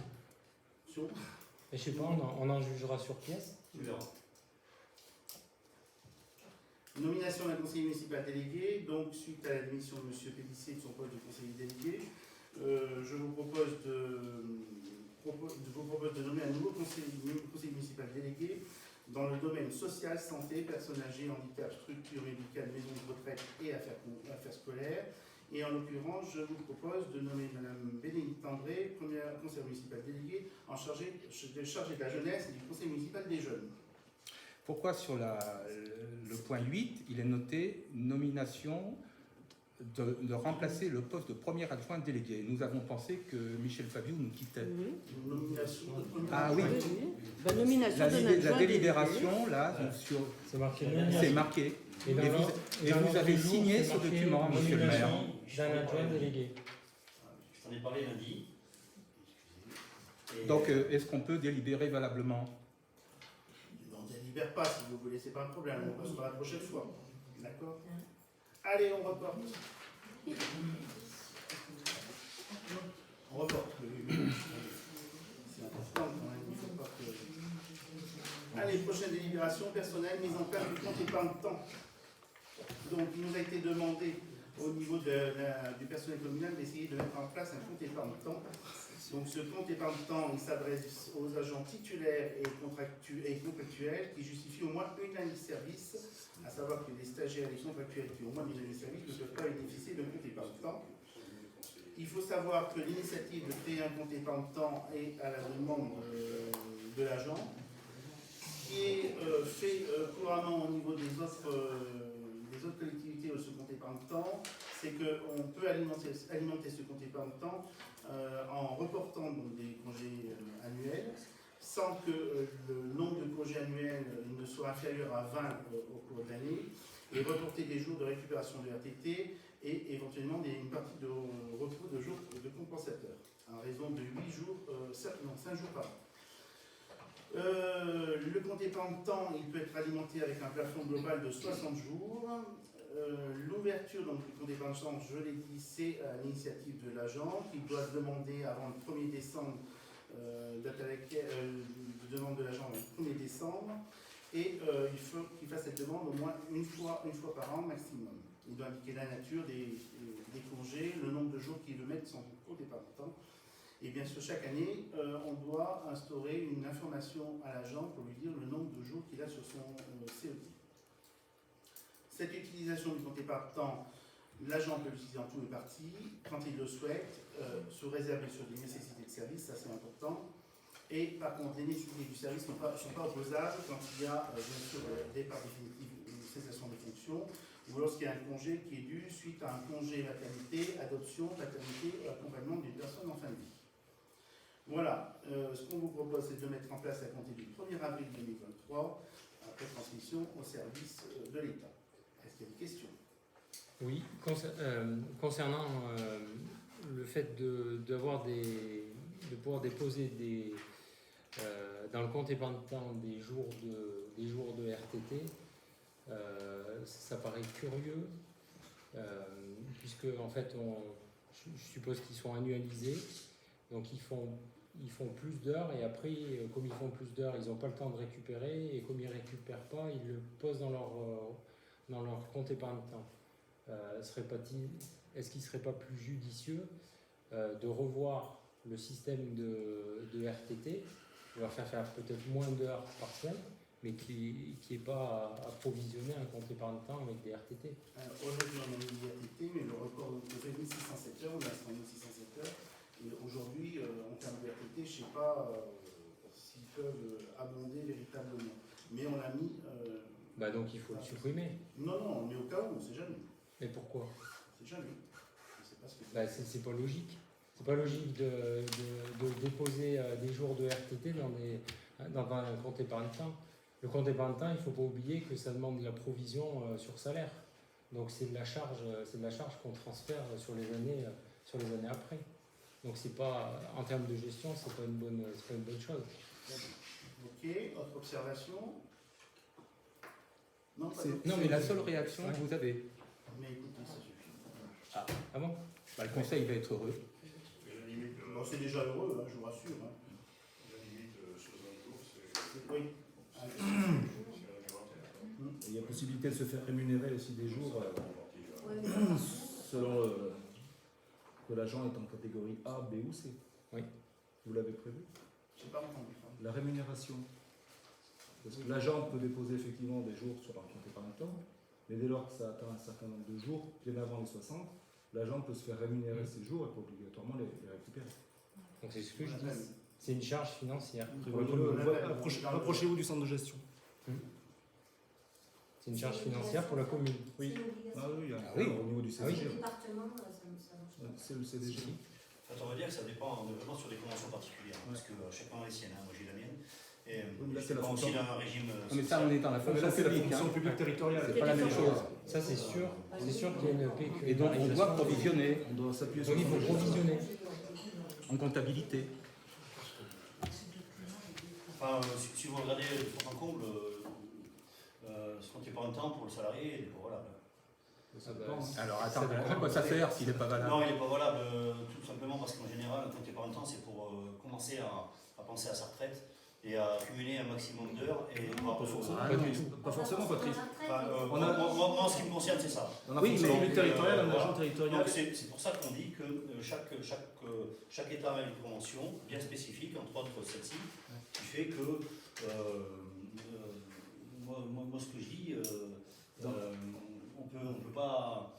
Je sais pas, on en jugera sur pièce. Tu verras. Nomination d'un conseiller municipal délégué. Donc, suite à la démission de M. Pellissier de son poste de conseiller délégué, je vous propose de nommer un nouveau conseiller municipal délégué dans le domaine social, santé, personnes âgées, handicap, structure médicale, maison de retraite et affaires scolaires. Et en l'occurrence, je vous propose de nommer Mme Bénédicte André, première conseillère municipale déléguée, chargée de la jeunesse et du conseil municipal des jeunes. Pourquoi sur le point 8, il est noté nomination de remplacer le poste de premier adjoint délégué? Nous avons pensé que Michel Fabiou nous quittait. Une nomination de premier Ah oui, La nomination la délibération, là, c'est marqué. Et vous avez signé ce document, monsieur le maire. D'un adjoint délégué. Je t'en ai parlé lundi. Donc, est-ce qu'on peut délibérer valablement? On ne délibère pas si vous voulez, c'est pas un problème, on passera la prochaine fois. D'accord? Allez, on reporte. On reporte. C'est important quand même, il faut pas que... Allez, prochaine délibération personnelle, mise en place du compte épargne-temps. Donc, il nous a été demandé au niveau du personnel communal d'essayer de mettre en place un compte épargne-temps. Donc, ce compte épargne-temps, il s'adresse aux agents titulaires et contractuels qui justifient au moins une année de service, à savoir que les stagiaires et les contractuels qui ont au moins une année de service ne peuvent pas bénéficier d'un compte épargne-temps. Il faut savoir que l'initiative de créer un compte épargne-temps est à la demande de l'agent, qui est fait couramment au niveau des autres collectivités où ce compte épargne-temps, c'est qu'on peut alimenter ce compte épargne-temps en reportant donc, des congés annuels, sans que le nombre de congés annuels ne soit inférieur à 20 au cours de l'année, et reporter des jours de récupération de RTT et éventuellement une partie de repos de jours de compensateurs, à raison de 5 jours par an. Le compte épargne-temps, il peut être alimenté avec un plafond global de 60 jours. L'ouverture donc, du compte épargne-temps, je l'ai dit, c'est à l'initiative de l'agent qui doit demander avant le 1er décembre, date à laquelle demande de l'agent le 1er décembre, et il faut qu'il fasse cette demande au moins une fois par an maximum. Il doit indiquer la nature des congés, le nombre de jours qu'il veut mettre son compte épargne-temps. Et bien sûr, chaque année, on doit instaurer une information à l'agent pour lui dire le nombre de jours qu'il a sur son CET. Cette utilisation du compte épargne-temps, l'agent peut l'utiliser en tout et partie, quand il le souhaite, se réserver sur des nécessités de service, ça c'est important. Et par contre, les nécessités du service ne sont pas opposables quand il y a bien sûr départ définitif ou cessation de fonction, ou lorsqu'il y a un congé qui est dû suite à un congé maternité, adoption, paternité, accompagnement d'une personne en fin de vie. Voilà, ce qu'on vous propose, c'est de mettre en place à compter du 1er avril 2023, après transmission au service de l'État. Est-ce qu'il y a des questions? Oui, concernant le fait de pouvoir déposer dans le compte épargne-temps des jours de RTT, ça paraît curieux, puisque en fait, je suppose qu'ils sont annualisés, donc ils font plus d'heures, et après, comme ils font plus d'heures, ils n'ont pas le temps de récupérer, et comme ils ne récupèrent pas, ils le posent dans leur compte épargne-temps. Est-ce qu'il ne serait pas plus judicieux de revoir le système de RTT, de leur faire peut-être moins d'heures par semaine, mais qui n'est pas à provisionner un compte épargne-temps avec des RTT? Aujourd'hui, on a mis des RTT, mais le record de 1607 heures, on a 1607 heures. Et aujourd'hui, en termes de RTT, je ne sais pas s'ils peuvent abonder véritablement. Mais on l'a mis. Donc il faut le supprimer. Non, mais au cas où, on ne sait jamais. Mais pourquoi? On ne sait jamais. Je sais pas ce que c'est pas logique. C'est pas logique de déposer des jours de RTT dans un compte épargne-temps. Le compte épargne-temps, il ne faut pas oublier que ça demande de la provision sur salaire. Donc c'est de la charge qu'on transfère sur les années après. Donc c'est pas, en termes de gestion, c'est pas une bonne chose. Ok, autre observation? Non, mais la seule réaction que vous avez. Mais écoutez, ça suffit. Ah bon? Le conseil va être heureux. Bon, c'est déjà heureux, je vous rassure. La limite, 60 jours, c'est. Oui. Il y a possibilité de se faire rémunérer aussi des jours selon que l'agent est en catégorie A, B ou C. Oui. Vous l'avez prévu? Je n'ai pas entendu. La rémunération. Parce que l'agent peut déposer effectivement des jours sur un compte épargne-temps, mais dès lors que ça atteint un certain nombre de jours, bien avant les 60, l'agent peut se faire rémunérer ces jours et peut obligatoirement les récupérer. Donc c'est ce que je dis. C'est une charge financière. Approchez-vous du centre de gestion. C'est une charge financière pour la commune. Oui. Oui. Au niveau du CDG. Le département, ça marche. C'est le CDG. On va dire que ça dépend vraiment sur des conventions particulières, parce que chacun a les siennes, moi j'ai la mienne. Et là, c'est aussi dans un régime. Mais ça, on est dans la fonction publique. La fonction publique territoriale. C'est pas la même chose. Ça c'est sûr. C'est sûr qu'il y a une PQ. Et donc on doit provisionner. On doit s'appuyer Donc sur il faut provisionner. En comptabilité. Enfin, si vous regardez de fond en comble, ce compte épargne-temps pour le salarié, il n'est pas valable. Alors attends, à quoi ça sert s'il n'est pas valable? Non, il n'est pas valable tout simplement parce qu'en général, un compte épargne-temps, c'est pour commencer à penser à sa retraite et à cumuler un maximum d'heures. Pas forcément, Patrice. Moi, en ce qui me concerne, c'est ça. Dans la fonction publique territoriale, un agent Donc territorial. c'est pour ça qu'on dit que chaque État a une convention bien spécifique, entre autres celle-ci, qui fait que moi ce que je dis, on peut pas,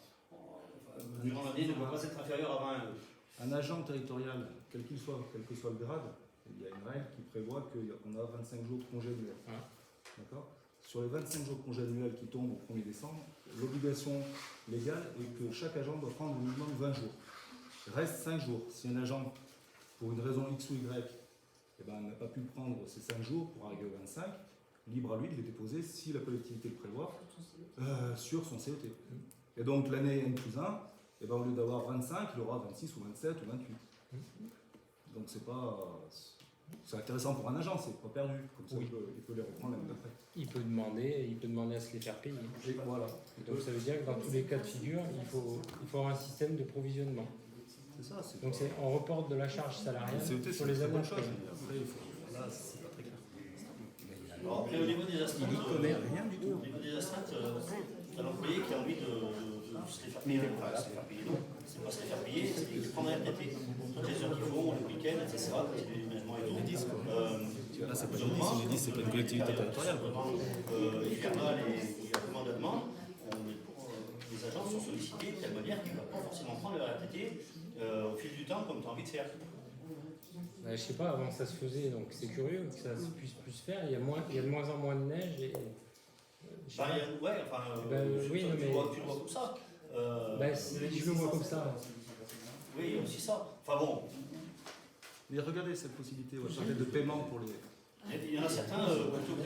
durant l'année, ne peut pas être inférieur à 20 heures. Un agent territorial, quel qu'il soit, quel que soit le grade, il y a une règle qui prévoit qu'on a 25 jours de congé annuel. D'accord ? Sur les 25 jours de congé annuel qui tombent au 1er décembre, l'obligation légale est que chaque agent doit prendre au minimum 20 jours. Il reste 5 jours. Si un agent, pour une raison X ou Y, n'a pas pu prendre ces 5 jours pour arriver au 25, libre à lui de les déposer, si la collectivité le prévoit, sur son CET. Et donc l'année N+1, au lieu d'avoir 25, il aura 26 ou 27 ou 28. Donc c'est intéressant pour un agent, c'est pas perdu. Comme ça, il peut les reprendre l'année d'après. Il peut demander à se les faire payer. Et voilà. Donc ça veut dire que dans tous les cas de figure, il faut avoir un système de provisionnement. C'est ça. Donc on reporte de la charge salariale sur les années. Là, c'est pas très clair. Alors après, au niveau des astreintes, Il n'y connaît rien du tout. Au niveau des astreintes, un employé qui a envie de se les faire payer, enfin se les faire payer, non, c'est pas se les faire payer, c'est qu'il prend un RTT. Toutes les heures qu'ils font, le week-end, etc., quand il y a des déménagements et tout. Là, c'est pas une Ulysse, une Ulysse, c'est pas une collectivité territoriale. Et puis là, les commandements, les agents sont sollicités de telle manière qu'ils ne vont pas forcément prendre leur RTT au fil du temps comme tu as envie de faire. Je sais pas, avant ça se faisait, donc c'est curieux que ça puisse plus se faire. Il y a de moins en moins de neige et. Tu le vois comme ça. Je le vois comme ça. Oui, aussi ça. Enfin bon. Mais regardez cette possibilité de paiement pour les. Il y en a certains,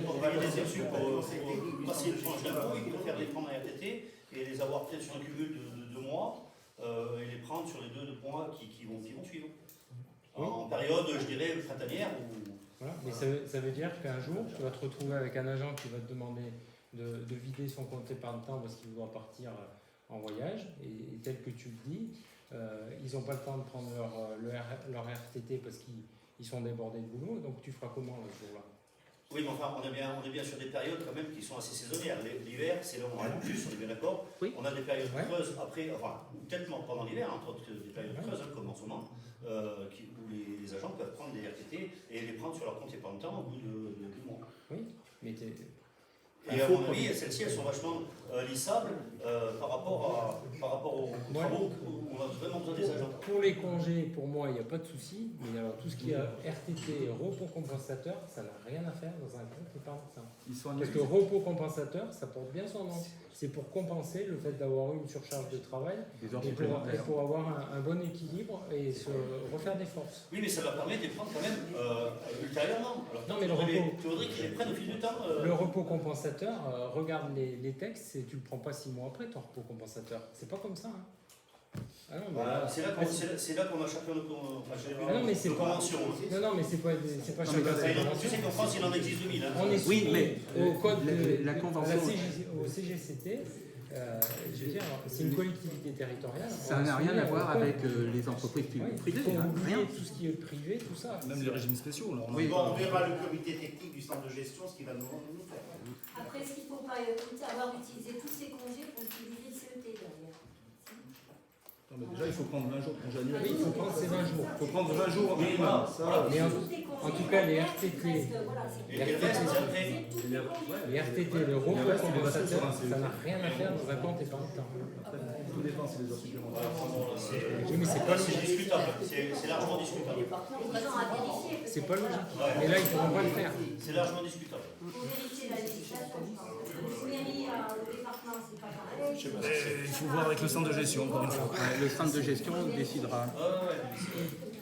pour valider des reçus pour passer le change d'impôt, ils préfèrent les prendre à RTT et les avoir peut-être sur un cumul de 2 mois et les prendre sur les 2 mois qui vont suivre. En période, je dirais, printanière. Voilà, mais ça veut dire qu'un jour, tu vas te retrouver avec un agent qui va te demander de vider son compte épargne-temps parce qu'il doit partir en voyage. Et tel que tu le dis, ils n'ont pas le temps de prendre leur RTT parce qu'ils sont débordés de boulot. Donc tu feras comment ce jour-là? Oui, mais enfin, on est bien sur des périodes quand même qui sont assez saisonnières. L'hiver, c'est là où on a le plus, on est bien d'accord. Oui. On a des périodes creuses après, enfin, peut-être pendant l'hiver, entre autres des périodes creuses, comme en ce moment, où les agents peuvent prendre des RTT et les prendre sur leur compte épargne-temps au bout de 2 mois. Oui, mais et à mon avis, celles-ci, elles sont vachement lissables par rapport aux travaux où on a vraiment besoin des agents. Pour les congés, pour moi, il n'y a pas de souci. Mais alors, tout ce qui est RTT, repos compensateur, ça n'a rien à faire dans un compte épargne-temps. Parce que repos compensateur, ça porte bien son nom. C'est pour compenser le fait d'avoir eu une surcharge de travail et pour avoir un bon équilibre et se refaire des forces. Oui, mais ça leur permet de les prendre quand même ultérieurement. Alors, non, mais le repos, tu voudrais qu'ils les prennent au fil du temps. Le repos compensateur, regarde les textes, tu ne le prends pas 6 mois après ton repos compensateur. C'est pas comme ça. Hein. Ah non, voilà, c'est là qu'on a chacun nos conventions. Non, mais c'est pas chacun. Tu sais qu'en France, il en existe 2000. Hein. On est mais au code la convention. Au CGCT, je veux dire, c'est une collectivité territoriale. Ça n'a rien à voir avec les entreprises privées. Rien. Tout ce qui est privé, tout ça. Même les régimes spéciaux. Alors on verra le comité technique du centre de gestion ce qu'il va nous faire. Après, est-ce qu'il ne faut pas avoir utilisé tous ces congés pour utiliser le CET derrière? Mais déjà, il faut prendre 20 jours de congé annuel. Oui, il faut prendre ces 20 jours. Il faut prendre 20 jours. Mais en tout cas, les RTT, le repos compensateur, ça n'a rien à faire dans un compte épargne-temps. Tout dépend si les heures supplémentaires. Oui, mais c'est pas logique. C'est discutable. C'est largement discutable. C'est pas logique. Mais là, ils ne pourront pas le faire. C'est largement discutable. Pour vérifier la législation, le mairie au département, c'est pas pareil. Il faut voir avec le centre de gestion, encore une fois. Le centre de gestion décidera.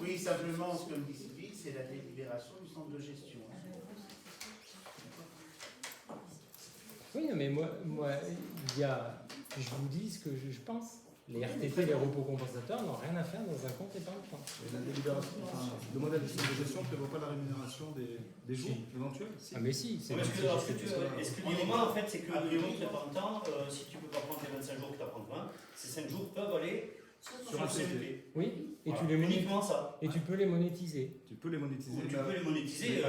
Oui, simplement, ce que me dit Sylvie, c'est la délibération du centre de gestion. Oui, mais moi, je vous dis ce que je pense. Les RTT, les repos compensateurs n'ont rien à faire dans un compte épargne-temps. La délibération, le modèle de centre de gestion ne prévoit pas la rémunération des jours éventuels. Ah mais si. Est-ce que le moment, en fait, c'est que le compte épargne-temps, si tu ne peux pas prendre les 25 jours que tu as prendre 20, ces 5 jours peuvent aller sur un CET. Oui, et voilà. tu les uniquement ça. Et tu peux les monétiser. Tu peux les monétiser. Tu peux les monétiser.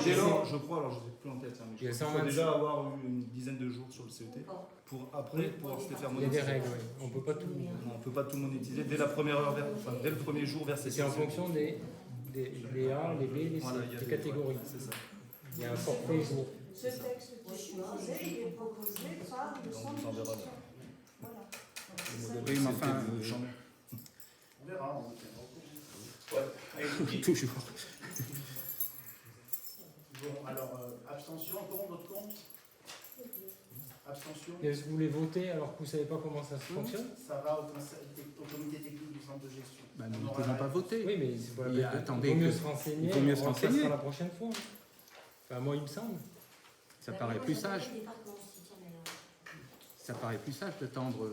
Dès lors, je crois, alors je ne sais plus en tête, mais il faut déjà avoir eu une dizaine de jours sur le CET pour après pouvoir se les faire monétiser. Il y a des règles, oui. On peut pas tout. On peut pas tout monétiser dès la première heure, dès le premier jour verser. C'est en fonction des A, les B, les C, des catégories. C'est ça. Il y a un forfait jour. Ce texte qui est proposé, il est proposé par le centre de gestion. Voilà. Oui, mais enfin. On verra. Toujours. Bon, alors, abstention, encore votre compte? Abstention? Est-ce que vous voulez voter alors que vous ne savez pas comment ça fonctionne? Ça va au comité technique du centre de gestion. Bah, nous ne pouvons pas voter. Oui, mais c'est pas Et la peine. attendez Il vaut mieux que- se renseigner. il vaut mieux se on le fera renseigner. la prochaine fois. Enfin, moi, il me semble. Ça Bah, paraît moi, plus j'appelle sage. le département aussi, tiens, d'ailleurs. Ça paraît plus sage d'attendre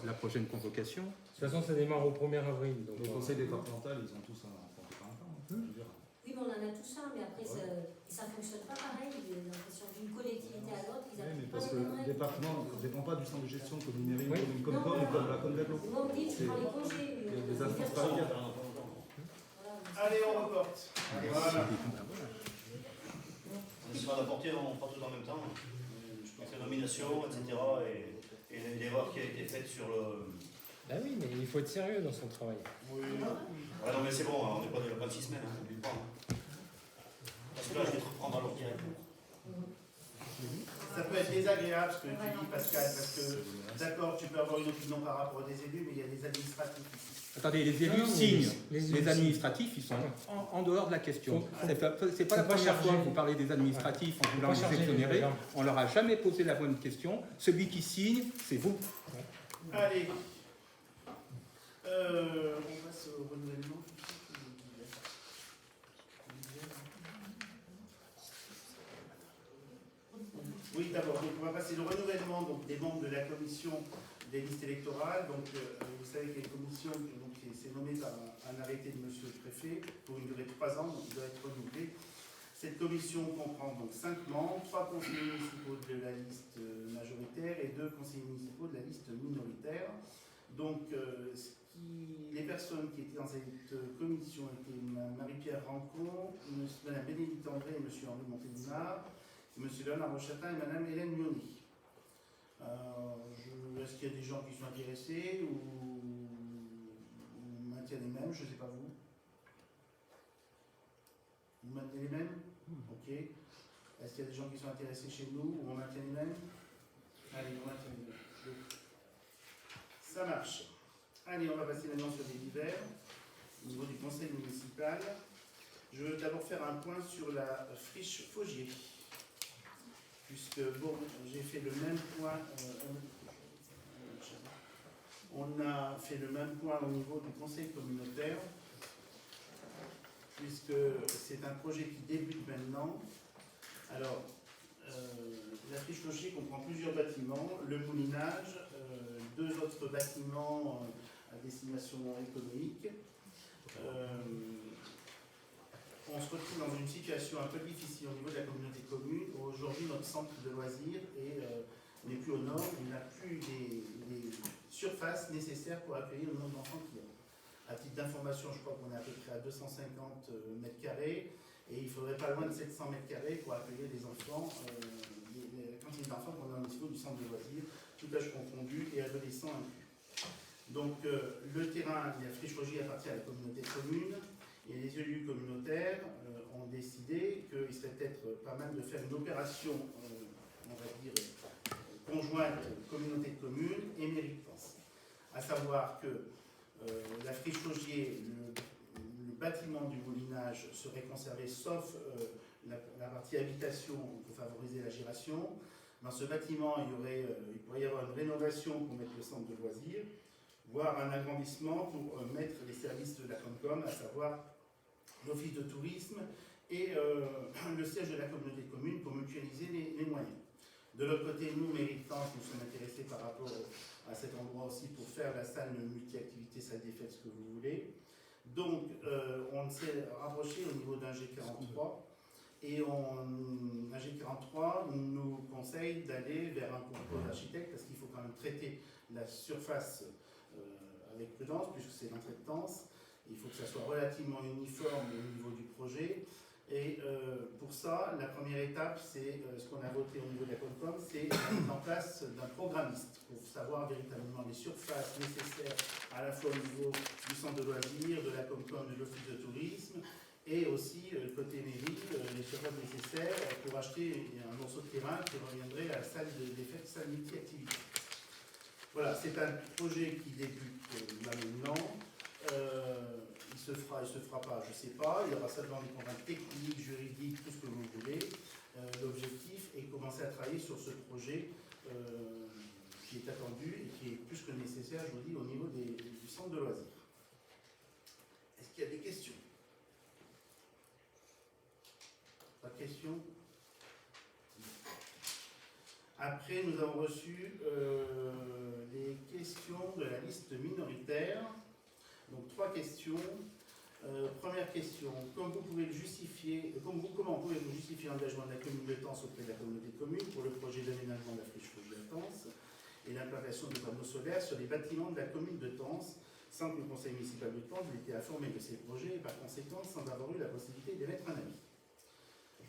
la prochaine convocation. De toute façon, ça démarre au 1er avril. Donc, Le conseil départemental, ils ont tous un compte par temps. Je veux dire. Oui, mais on en a tous un, mais après, ça ne fonctionne pas pareil. J'ai l'impression d'une collectivité à l'autre, ils Oui, mais n'appliquent pas parce les que mêmes le règles. département ne dépend pas du centre de gestion comme une mairie, Oui. comme une Comcom ou comme la Condaglo. Moi, on me dit, tu prends les congés. Il y a des instances paritaires. Allez, on reporte. Allez, voilà. On essaiera d'apporter, on fera tout en même temps. Je pense que la nomination, etc. Et l'erreur qui a été faite sur le. Ah oui, mais il faut être sérieux dans son travail. Oui. Ah non, mais c'est bon, on n'est pas dans 26 semaines, n'oublie pas. Parce que là, je vais te reprendre à l'ordre direct. Ça peut être désagréable ce que tu dis, Pascal, parce que, d'accord, tu peux avoir une opinion par rapport aux élus, mais il y a des administratifs ici. Attendez, les élus Non, mais signent. les élus Les signent. administratifs, ils sont en dehors de la question. Faut- C'est pas la faut pas première charger. fois que vous parlez des administratifs en voulant Faut les charger les exonérer. gens. On leur a jamais posé la bonne question. Celui qui signe, c'est vous. Allez. On passe au renouvellement. Oui, d'abord, donc on va passer le renouvellement donc, des membres de la commission des listes électorales. Donc, vous savez qu'il y a une commission qui s'est nommée par un arrêté de monsieur le préfet pour une durée de 3 ans, donc il doit être renouvelé. Cette commission comprend donc 5 membres, 3 conseillers municipaux de la liste majoritaire et 2 conseillers municipaux de la liste minoritaire. Donc, les personnes qui étaient dans cette commission étaient Marie-Pierre Rancon, Mme Bénédicte André et M. Henri Montélimar, M. Léonard Rochatin et Mme Hélène Mioni. Est-ce qu'il y a des gens qui sont intéressés ou on maintient les mêmes? Je ne sais pas vous. Vous maintenez les mêmes? Ok. Est-ce qu'il y a des gens qui sont intéressés chez nous ou on maintient les mêmes? Allez, on maintient les mêmes. Ça marche. Allez, on va passer maintenant sur les divers. Au niveau du conseil municipal, je veux d'abord faire un point sur la friche Faugier. Puisque, bon, j'ai fait le même point, on a fait le même point au niveau du conseil communautaire, puisque c'est un projet qui débute maintenant. Alors, la friche Faugier comprend plusieurs bâtiments, le moulinage, 2 autres bâtiments à destination économique. On se retrouve dans une situation un peu difficile au niveau de la communauté commune. Aujourd'hui, notre centre de loisirs n'est plus aux normes, il n'a plus les surfaces nécessaires pour accueillir le nombre d'enfants qu'il y a. À titre d'information, je crois qu'on est à peu près à 250 mètres carrés et il faudrait pas loin de 700 mètres carrés pour accueillir les enfants, les quantités d'enfants qu'on a au niveau du centre de loisirs, tout âge confondu et adolescents inclus. Donc, le terrain de la friche Faugier appartient à la communauté commune. Et les élus communautaires ont décidé qu'il serait peut-être pas mal de faire une opération, on va dire, conjointe communauté de communes et mairie de France. À savoir que la friche Faugier, le bâtiment du moulinage serait conservé sauf la partie habitation pour favoriser l'agiration. Dans ce bâtiment, il pourrait y avoir une rénovation pour mettre le centre de loisirs, voire un agrandissement pour mettre les services de la Comcom, à savoir l'office de tourisme et le siège de la communauté de communes pour mutualiser les moyens. De l'autre côté, nous, mairie de France, nous sommes intéressés par rapport à cet endroit aussi pour faire la salle multi-activité, salle des fêtes, ce que vous voulez. Donc, on s'est rapproché au niveau d'un G43 et un G43 nous conseille d'aller vers un concours d'architecte parce qu'il faut quand même traiter la surface avec prudence puisque c'est l'entretenance. Il faut que ça soit relativement uniforme au niveau du projet. Et pour ça, la première étape, c'est ce qu'on a voté au niveau de la Comcom, c'est la mise en place d'un programmiste pour savoir véritablement les surfaces nécessaires à la fois au niveau du centre de loisirs, de la Comcom, de l'office de tourisme, et aussi côté mairie, les surfaces nécessaires pour acheter un morceau de terrain qui reviendrait à la salle des fêtes, salle multi-activité. Voilà, c'est un projet qui débute là maintenant. Il se fera, il ne se fera pas, je ne sais pas. Il y aura simplement des contraintes techniques, juridiques, tout ce que vous voulez. L'objectif est de commencer à travailler sur ce projet qui est attendu et qui est plus que nécessaire, je vous dis, au niveau du centre de loisirs. Est-ce qu'il y a des questions? Pas de questions? Après, nous avons reçu les questions de la liste minoritaire. Donc, 3 questions. Première question, comment pouvez-vous justifier l'engagement de la commune de Tence auprès de la communauté de communes pour le projet d'aménagement de la friche Faugier à Tence et l'implantation de panneaux solaires sur les bâtiments de la commune de Tence, sans que le conseil municipal de Tence ait été informé de ces projets et par conséquent sans avoir eu la possibilité d'émettre un avis.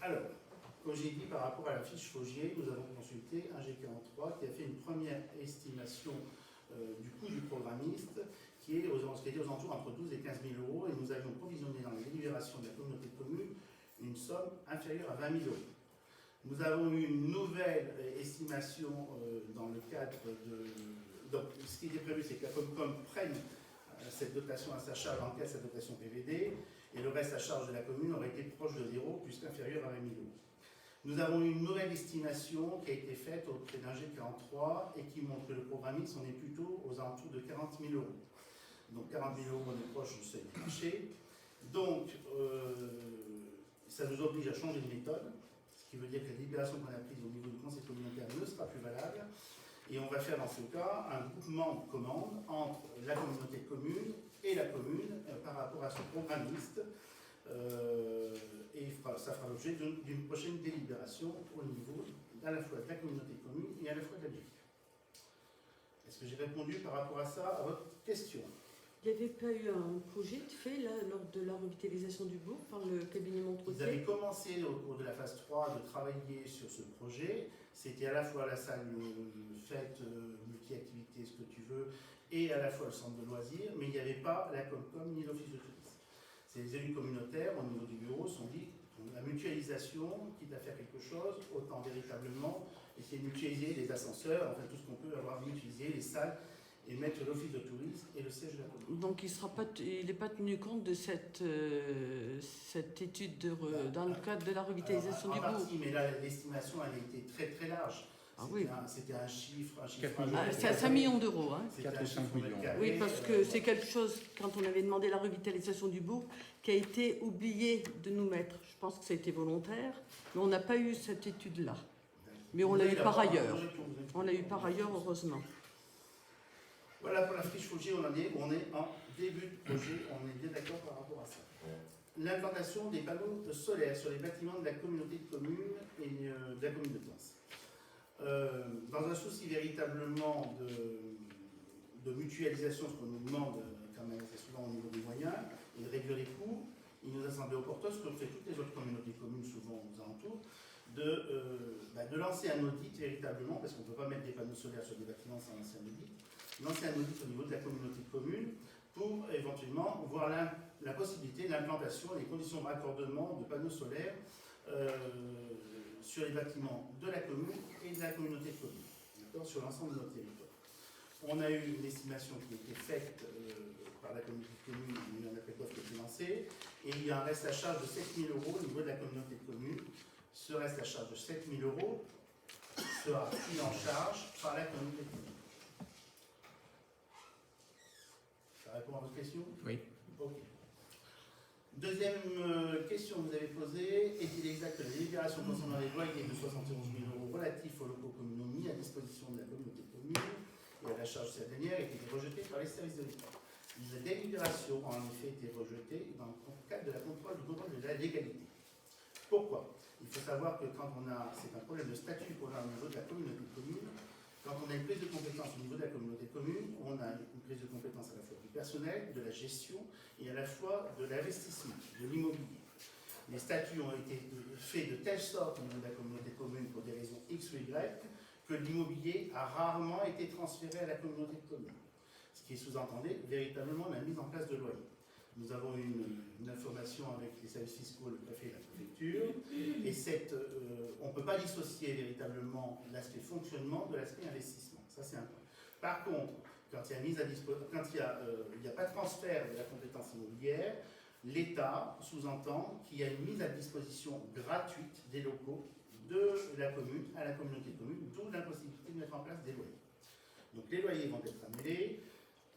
Alors, comme j'ai dit par rapport à la fiche Faugier, nous avons consulté un G43 qui a fait une première estimation du coût du programmiste qui était aux alentours entre 12 et 15 000 euros, et nous avions provisionné dans la délibération de la communauté de communes une somme inférieure à 20 000 euros. Nous avons eu une nouvelle estimation dans le cadre de... Donc, ce qui était prévu, c'est que la Comcom prenne cette dotation à sa charge dans le cadre de sa dotation PVD, et le reste à charge de la commune aurait été proche de 0, puisqu'inférieur à 20 000 euros. Nous avons eu une nouvelle estimation qui a été faite auprès d'un G43 et qui montre que le programmiste, on est plutôt aux alentours de 40 000 euros. Donc 40 000 euros, on est proche du seuil du marché. Donc, ça nous oblige à changer de méthode, ce qui veut dire que la libération qu'on a prise au niveau du conseil communautaire ne sera plus valable. Et on va faire dans ce cas un groupement de commandes entre la communauté de communes et la commune par rapport à son programmiste. Et ça fera l'objet d'une prochaine délibération au niveau à la fois de la communauté de communes et à la fois de la mairie. Est-ce que j'ai répondu par rapport à ça, à votre question? Il n'y avait pas eu un projet de fait là, lors de la revitalisation du bourg par le cabinet Montrosier? Vous avez commencé au cours de la phase 3 de travailler sur ce projet. C'était à la fois la salle fête, multi-activité, ce que tu veux, et à la fois le centre de loisirs, mais il n'y avait pas la Comcom ni l'office de tourisme. C'est les élus communautaires au niveau du bureau se sont dit la mutualisation, quitte à faire quelque chose, autant véritablement essayer de mutualiser les ascenseurs, enfin tout ce qu'on peut avoir mutualisé, les salles, et mettre l'office de tourisme et le siège de la commune. Donc il n'est pas tenu compte de cette étude dans le cadre de la revitalisation du bourg? En partie, mais là l'estimation elle a été très très large. Ah oui. C'était un chiffre. C'est à 5 millions d'euros. Hein. 4 ou 5 millions. Oui, parce que c'est quelque chose, quand on avait demandé la revitalisation du bourg, qui a été oublié de nous mettre. Je pense que ça a été volontaire, mais on n'a pas eu cette étude-là. Mais on l'a eu par ailleurs. On l'a eu par ailleurs, heureusement. Voilà pour la friche Faugier, on est en début de projet, on est bien d'accord par rapport à ça. L'implantation des panneaux solaires sur les bâtiments de la communauté de communes et de la commune de Tence. Dans un souci véritablement de mutualisation, ce qu'on nous demande quand même assez souvent au niveau des moyens, et de réduire les coûts, il nous a semblé opportun, ce que fait toutes les autres communautés de communes souvent aux alentours, de lancer un audit véritablement, parce qu'on ne peut pas mettre des panneaux solaires sur des bâtiments sans lancer un audit, lancer un audit au niveau de la communauté de communes pour éventuellement voir la possibilité de l'implantation et les conditions de raccordement de panneaux solaires sur les bâtiments de la commune et de la communauté de communes, sur l'ensemble de notre territoire. On a eu une estimation qui a été faite par la communauté de communes, il y a un appel d'offres qui a été lancé, et il y a un reste à charge de 7 000 euros au niveau de la communauté de communes. Ce reste à charge de 7 000 euros sera pris en charge par la communauté de communes. Ça répond à votre question? Oui. Ok. Deuxième question que vous avez posée, est-il exact que la délibération concernant les loyers de 71 000 euros relatifs aux locaux communaux mis à disposition de la communauté de communes et à la charge de cette dernière a été rejetée par les services de l'État? La délibération a en effet été rejetée dans le cadre de la contrôle de la légalité. Pourquoi? Il faut savoir que quand c'est un problème de statut qu'on a au niveau de la communauté de communes, quand on a une prise de compétence au niveau de la communauté de communes, on a une prise de compétence à la fois du personnel, de la gestion et à la fois de l'investissement, de l'immobilier. Les statuts ont été faits de telle sorte au niveau de la communauté de communes pour des raisons X ou Y que l'immobilier a rarement été transféré à la communauté de communes. Ce qui sous-entendait véritablement la mise en place de loyers. Nous avons eu une information avec les services fiscaux, le préfet et la préfecture, et on ne peut pas dissocier véritablement l'aspect fonctionnement de l'aspect investissement. Ça, c'est un point. Par contre, quand il n'y a pas de transfert de la compétence immobilière, l'État sous-entend qu'il y a une mise à disposition gratuite des locaux de la commune à la communauté de communes, d'où l'impossibilité de mettre en place des loyers. Donc les loyers vont être annulés.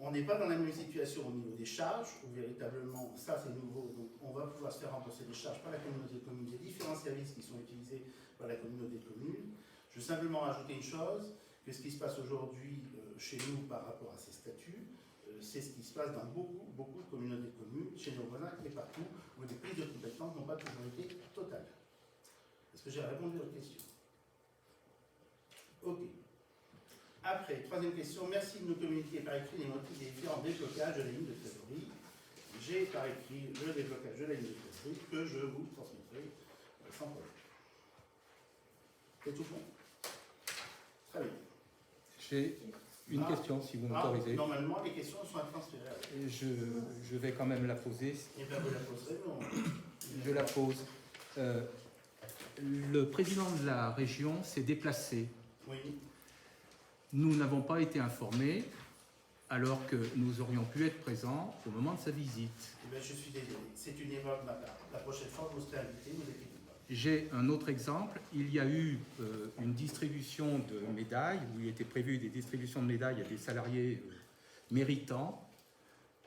On n'est pas dans la même situation au niveau des charges, où véritablement, ça c'est nouveau, donc on va pouvoir se faire rembourser des charges par la communauté de communes, des différents services qui sont utilisés par la communauté de communes. Je veux simplement rajouter une chose, que ce qui se passe aujourd'hui chez nous par rapport à ces statuts, c'est ce qui se passe dans beaucoup de communautés de communes, chez nos voisins et partout, où les prises de compétences n'ont pas toujours été totales. Est-ce que j'ai répondu à votre question? Ok. Après, troisième question, merci de nous communiquer par écrit les motifs des différents déblocages de la ligne de trésorerie. J'ai par écrit le déblocage de la ligne de trésorerie que je vous transmettrai sans problème. C'est tout bon? Très bien. J'ai une question, si vous m'autorisez. Normalement, les questions sont à transférer. Je vais quand même la poser. Et bien, vous la poserez, non? Je la pose. Le président de la région s'est déplacé. Oui. Nous n'avons pas été informés alors que nous aurions pu être présents au moment de sa visite. Eh bien, je suis désolé. C'est une erreur de ma part. La prochaine fois, vous serez invité, vous inquiétez pas. J'ai un autre exemple. Il y a eu une distribution de médailles, où il était prévu des distributions de médailles à des salariés méritants.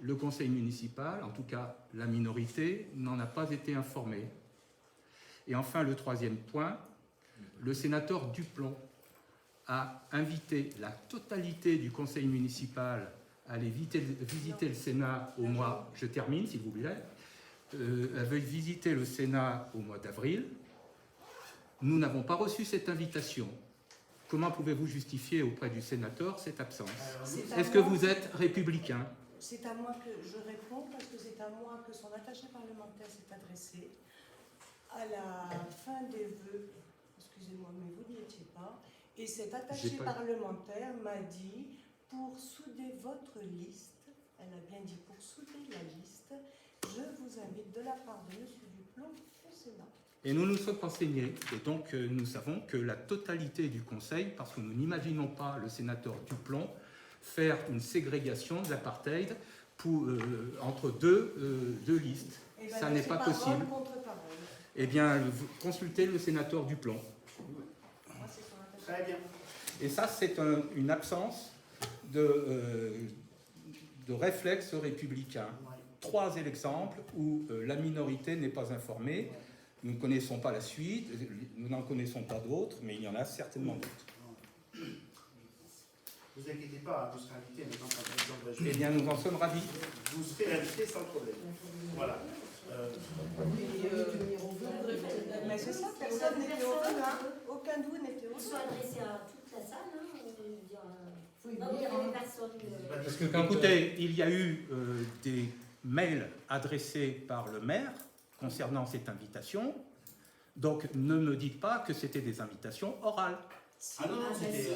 Le conseil municipal, en tout cas la minorité, n'en a pas été informé. Et enfin, le troisième point, le sénateur Duplon a invité la totalité du conseil municipal à aller visiter le Sénat au mois, je termine s'il vous plaît, avait visité le Sénat au mois d'avril. Nous n'avons pas reçu cette invitation. Comment pouvez-vous justifier auprès du sénateur cette absence? Est-ce que vous êtes républicain? C'est à moi que je réponds, parce que c'est à moi que son attaché parlementaire s'est adressé à la fin des vœux. Excusez-moi, mais vous n'y étiez pas. Et cet attaché parlementaire m'a dit, pour souder votre liste, elle a bien dit pour souder la liste, je vous invite de la part de M. Duplon au Sénat. Et nous nous sommes renseignés, et donc nous savons que la totalité du Conseil, parce que nous n'imaginons pas le sénateur Duplon faire une ségrégation de l'apartheid entre deux listes. Eh ben, ça n'est pas possible. Eh bien, consultez le sénateur Duplon. Très bien. Et ça, c'est une absence de réflexe républicain. Ouais. 3 exemples où la minorité n'est pas informée. Nous ne connaissons pas la suite, nous n'en connaissons pas d'autres, mais il y en a certainement d'autres. Ne vous inquiétez pas, vous serez invité maintenant par le président de la Eh bien, nous en sommes ravis. Vous serez invité sans problème. Voilà. Mais c'est ça, personne n'était au vœu, hein. Aucun d'eux n'était au Ils vœu. sont adressés à toute la salle, hein. Il y avait personne. Parce que, écoutez, il y a eu des mails adressés par le maire concernant cette invitation. Donc, ne me dites pas que c'était des invitations orales. Ah non, c'était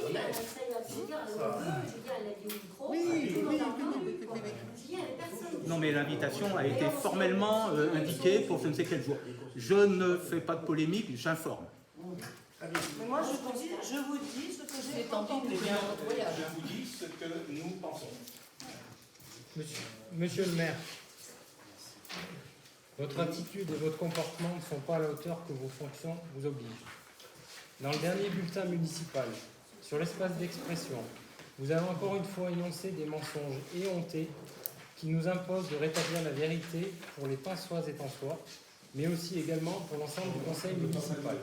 Non, mais l'invitation a été formellement indiquée pour je ne sais quel jour. Je ne fais pas de polémique, j'informe. Mais moi, je vous dis ce que j'ai entendu. Je vous dis ce que nous pensons. Monsieur le maire, votre attitude et votre comportement ne sont pas à la hauteur que vos fonctions vous obligent. Dans le dernier bulletin municipal, sur l'espace d'expression, vous avez encore une fois énoncé des mensonges éhontés qui nous imposent de rétablir la vérité pour les Pinçois et Tançois, mais aussi également pour l'ensemble du conseil municipal.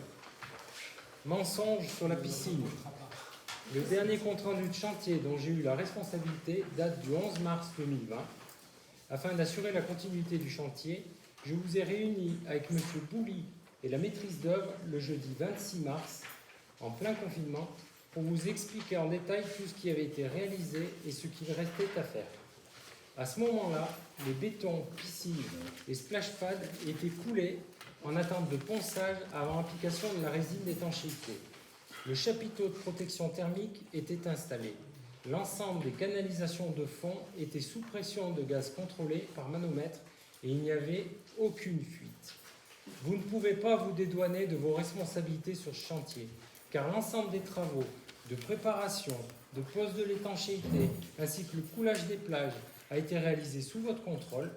Mensonges sur la piscine. Le dernier compte-rendu de chantier dont j'ai eu la responsabilité date du 11 mars 2020. Afin d'assurer la continuité du chantier, je vous ai réunis avec M. Bouli et la maîtrise d'œuvre le jeudi 26 mars, en plein confinement, pour vous expliquer en détail tout ce qui avait été réalisé et ce qu'il restait à faire. À ce moment-là, les bétons, piscines et splash pads étaient coulés en attente de ponçage avant application de la résine d'étanchéité. Le chapiteau de protection thermique était installé. L'ensemble des canalisations de fond étaient sous pression de gaz contrôlé par manomètre et il n'y avait aucune fuite. Vous ne pouvez pas vous dédouaner de vos responsabilités sur ce chantier, car l'ensemble des travaux de préparation, de pose de l'étanchéité ainsi que le coulage des plages a été réalisé sous votre contrôle.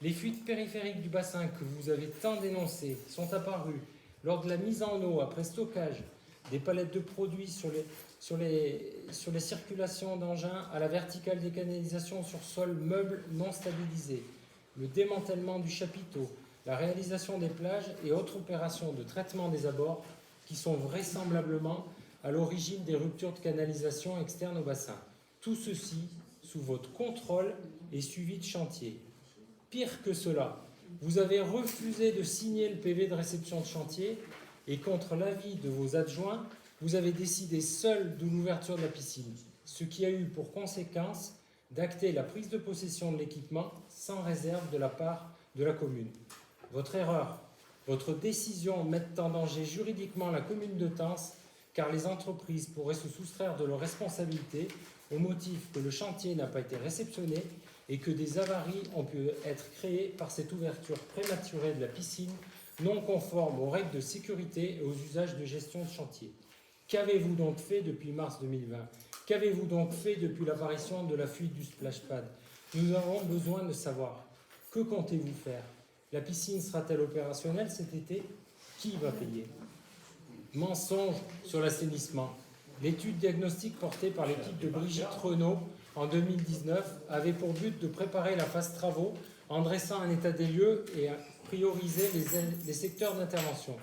Les fuites périphériques du bassin que vous avez tant dénoncées sont apparues lors de la mise en eau après stockage des palettes de produits sur les circulations d'engins à la verticale des canalisations sur sol meuble non stabilisé, le démantèlement du chapiteau, la réalisation des plages et autres opérations de traitement des abords qui sont vraisemblablement à l'origine des ruptures de canalisation externes au bassin. Tout ceci sous votre contrôle et suivi de chantier. Pire que cela, vous avez refusé de signer le PV de réception de chantier et contre l'avis de vos adjoints, vous avez décidé seul de l'ouverture de la piscine, ce qui a eu pour conséquence d'acter la prise de possession de l'équipement sans réserve de la part de la commune. Votre erreur, votre décision mettent en danger juridiquement la commune de Tence, car les entreprises pourraient se soustraire de leurs responsabilités au motif que le chantier n'a pas été réceptionné et que des avaries ont pu être créées par cette ouverture prématurée de la piscine non conforme aux règles de sécurité et aux usages de gestion de chantier. Qu'avez-vous donc fait depuis mars 2020 ? Qu'avez-vous donc fait depuis l'apparition de la fuite du splashpad ? Nous avons besoin de savoir. Que comptez-vous faire ? La piscine sera-t-elle opérationnelle cet été ? Qui va payer ? Mensonge sur l'assainissement. L'étude diagnostique portée par l'équipe de Brigitte Renaud en 2019 avait pour but de préparer la phase travaux en dressant un état des lieux et à prioriser les secteurs d'intervention.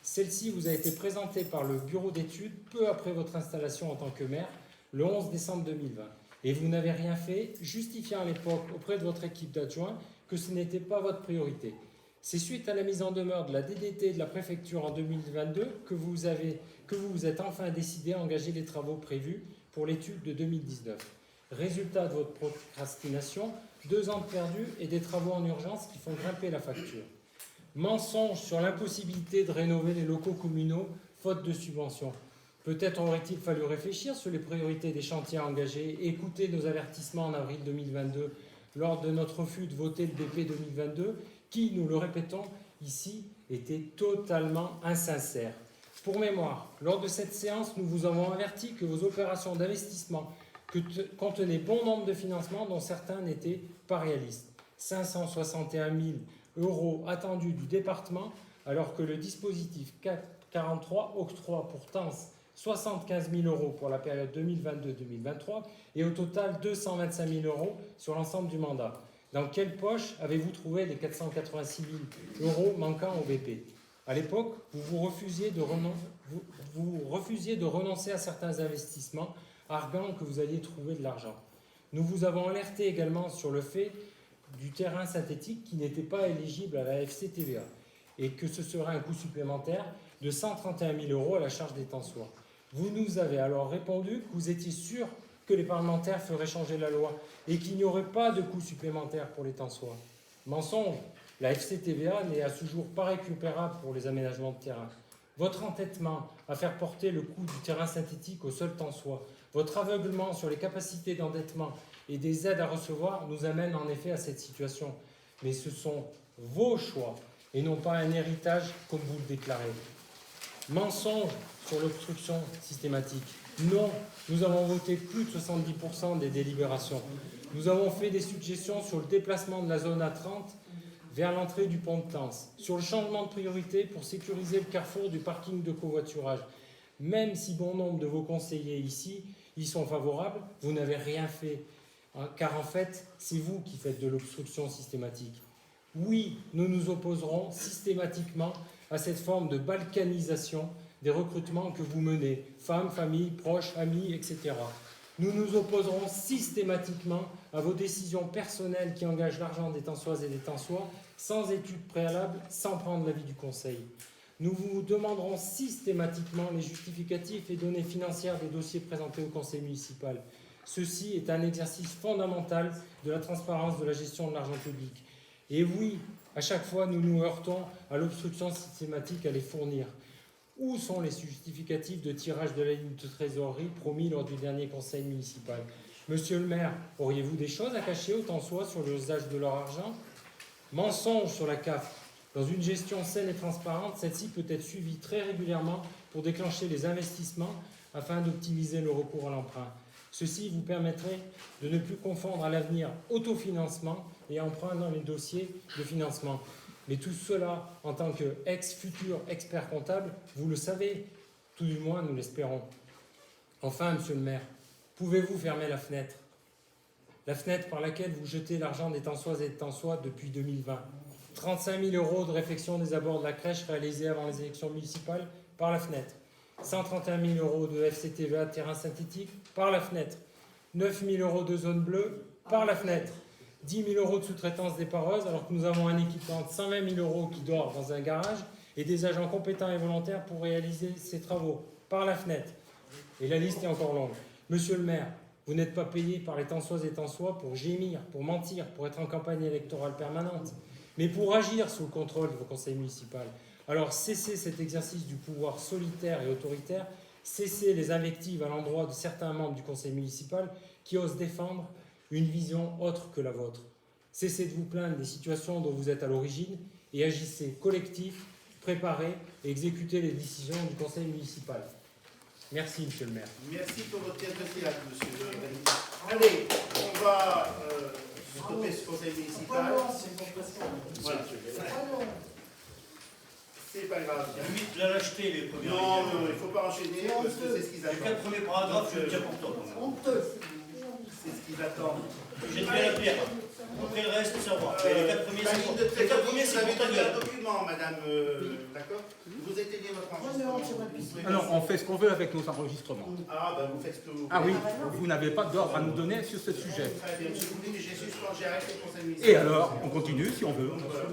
Celle-ci vous a été présentée par le bureau d'études peu après votre installation en tant que maire, le 11 décembre 2020. Et vous n'avez rien fait, justifiant à l'époque auprès de votre équipe d'adjoints que ce n'était pas votre priorité. C'est suite à la mise en demeure de la DDT de la préfecture en 2022 que vous vous êtes enfin décidé à engager les travaux prévus pour l'étude de 2019. Résultat de votre procrastination, 2 ans de perdus et des travaux en urgence qui font grimper la facture. Mensonge sur l'impossibilité de rénover les locaux communaux faute de subventions. Peut-être aurait-il fallu réfléchir sur les priorités des chantiers engagés et écouter nos avertissements en avril 2022 lors de notre refus de voter le BP 2022 qui, nous le répétons ici, était totalement insincère. Pour mémoire, lors de cette séance, nous vous avons averti que vos opérations d'investissement contenaient bon nombre de financements dont certains n'étaient pas réalistes. 561 000 € attendus du département, alors que le dispositif 43 octroie pourtant 75 000 € pour la période 2022-2023 et au total 225 000 € sur l'ensemble du mandat. Dans quelle poche avez-vous trouvé les 486 000 € manquants au BP ? À l'époque, vous refusiez de renoncer à certains investissements, arguant que vous alliez trouver de l'argent. Nous vous avons alerté également sur le fait du terrain synthétique qui n'était pas éligible à la FCTVA et que ce serait un coût supplémentaire de 131 000 € à la charge des Tensois. Vous nous avez alors répondu que vous étiez sûr que les parlementaires feraient changer la loi et qu'il n'y aurait pas de coût supplémentaire pour les Tensois. Mensonge, la FCTVA n'est à ce jour pas récupérable pour les aménagements de terrain. Votre entêtement à faire porter le coût du terrain synthétique au seul Tensois, votre aveuglement sur les capacités d'endettement et des aides à recevoir nous amène en effet à cette situation. Mais ce sont vos choix et non pas un héritage comme vous le déclarez. Mensonge sur l'obstruction systématique. Non, nous avons voté plus de 70% des délibérations. Nous avons fait des suggestions sur le déplacement de la zone A30 vers l'entrée du pont de Tence, sur le changement de priorité pour sécuriser le carrefour du parking de covoiturage. Même si bon nombre de vos conseillers ici y sont favorables, vous n'avez rien fait. Car en fait, c'est vous qui faites de l'obstruction systématique. Oui, nous nous opposerons systématiquement à cette forme de balkanisation des recrutements que vous menez, femmes, familles, proches, amis, etc. Nous nous opposerons systématiquement à vos décisions personnelles qui engagent l'argent des Tensoises et des Tensois sans étude préalable, sans prendre l'avis du Conseil. Nous vous demanderons systématiquement les justificatifs et données financières des dossiers présentés au Conseil municipal. Ceci est un exercice fondamental de la transparence de la gestion de l'argent public. Et oui, à chaque fois, nous nous heurtons à l'obstruction systématique à les fournir. Où sont les justificatifs de tirage de la ligne de trésorerie promis lors du dernier conseil municipal ? Monsieur le maire, auriez-vous des choses à cacher aux Tensois sur l'usage de leur argent ? Mensonge sur la CAF. Dans une gestion saine et transparente, celle-ci peut être suivie très régulièrement pour déclencher les investissements afin d'optimiser le recours à l'emprunt. Ceci vous permettrait de ne plus confondre à l'avenir autofinancement et emprunt dans les dossiers de financement. Mais tout cela, en tant qu'ex-futur expert comptable, vous le savez, tout du moins nous l'espérons. Enfin, monsieur le maire, pouvez-vous fermer la fenêtre? La fenêtre par laquelle vous jetez l'argent des Tansoises et des Tansois depuis 2020. 35 000 € de réfection des abords de la crèche réalisés avant les élections municipales par la fenêtre. 131 000 € de FCTVA de terrain synthétique par la fenêtre. 9 000 € de zone bleue par la fenêtre. 10 000 € de sous-traitance des pareuses alors que nous avons un équipement de 120 000 € qui dort dans un garage et des agents compétents et volontaires pour réaliser ces travaux par la fenêtre. Et la liste est encore longue. Monsieur le maire, vous n'êtes pas payé par les Tansoises et Tansois pour gémir, pour mentir, pour être en campagne électorale permanente, mais pour agir sous le contrôle de vos conseils municipaux. Alors cessez cet exercice du pouvoir solitaire et autoritaire, cessez les invectives à l'endroit de certains membres du conseil municipal qui osent défendre une vision autre que la vôtre. Cessez de vous plaindre des situations dont vous êtes à l'origine et agissez collectif, préparez et exécutez les décisions du conseil municipal. Merci, monsieur le maire. Merci pour votre pièce de théâtre, monsieur le maire. Allez, on va stopper ce conseil municipal. Voilà. C'est pas grave. Limite la lâcheté, les premiers. Non, non, il ne faut pas enchaîner parce que c'est ce qu'ils Les attendent. 4 premiers paragraphes, je le tiens pour toi. C'est ce qu'ils attendent. J'ai bien la pierre. Après le reste, ça va. Mais les 4 premiers, c'est pour Les quatre premiers, c'est vous avez pour ta donné un gueule. document, madame. D'accord? Vous éteignez votre enregistrement. Alors, on fait ce qu'on veut avec nos enregistrements. Ah, ben vous faites ce que vous voulez. Ah oui, vous n'avez pas d'ordre à nous donner sur ce sujet. Très bien, monsieur Bouli, j'ai arrêté le conseil municipal. Et alors, on continue si on veut. Voilà.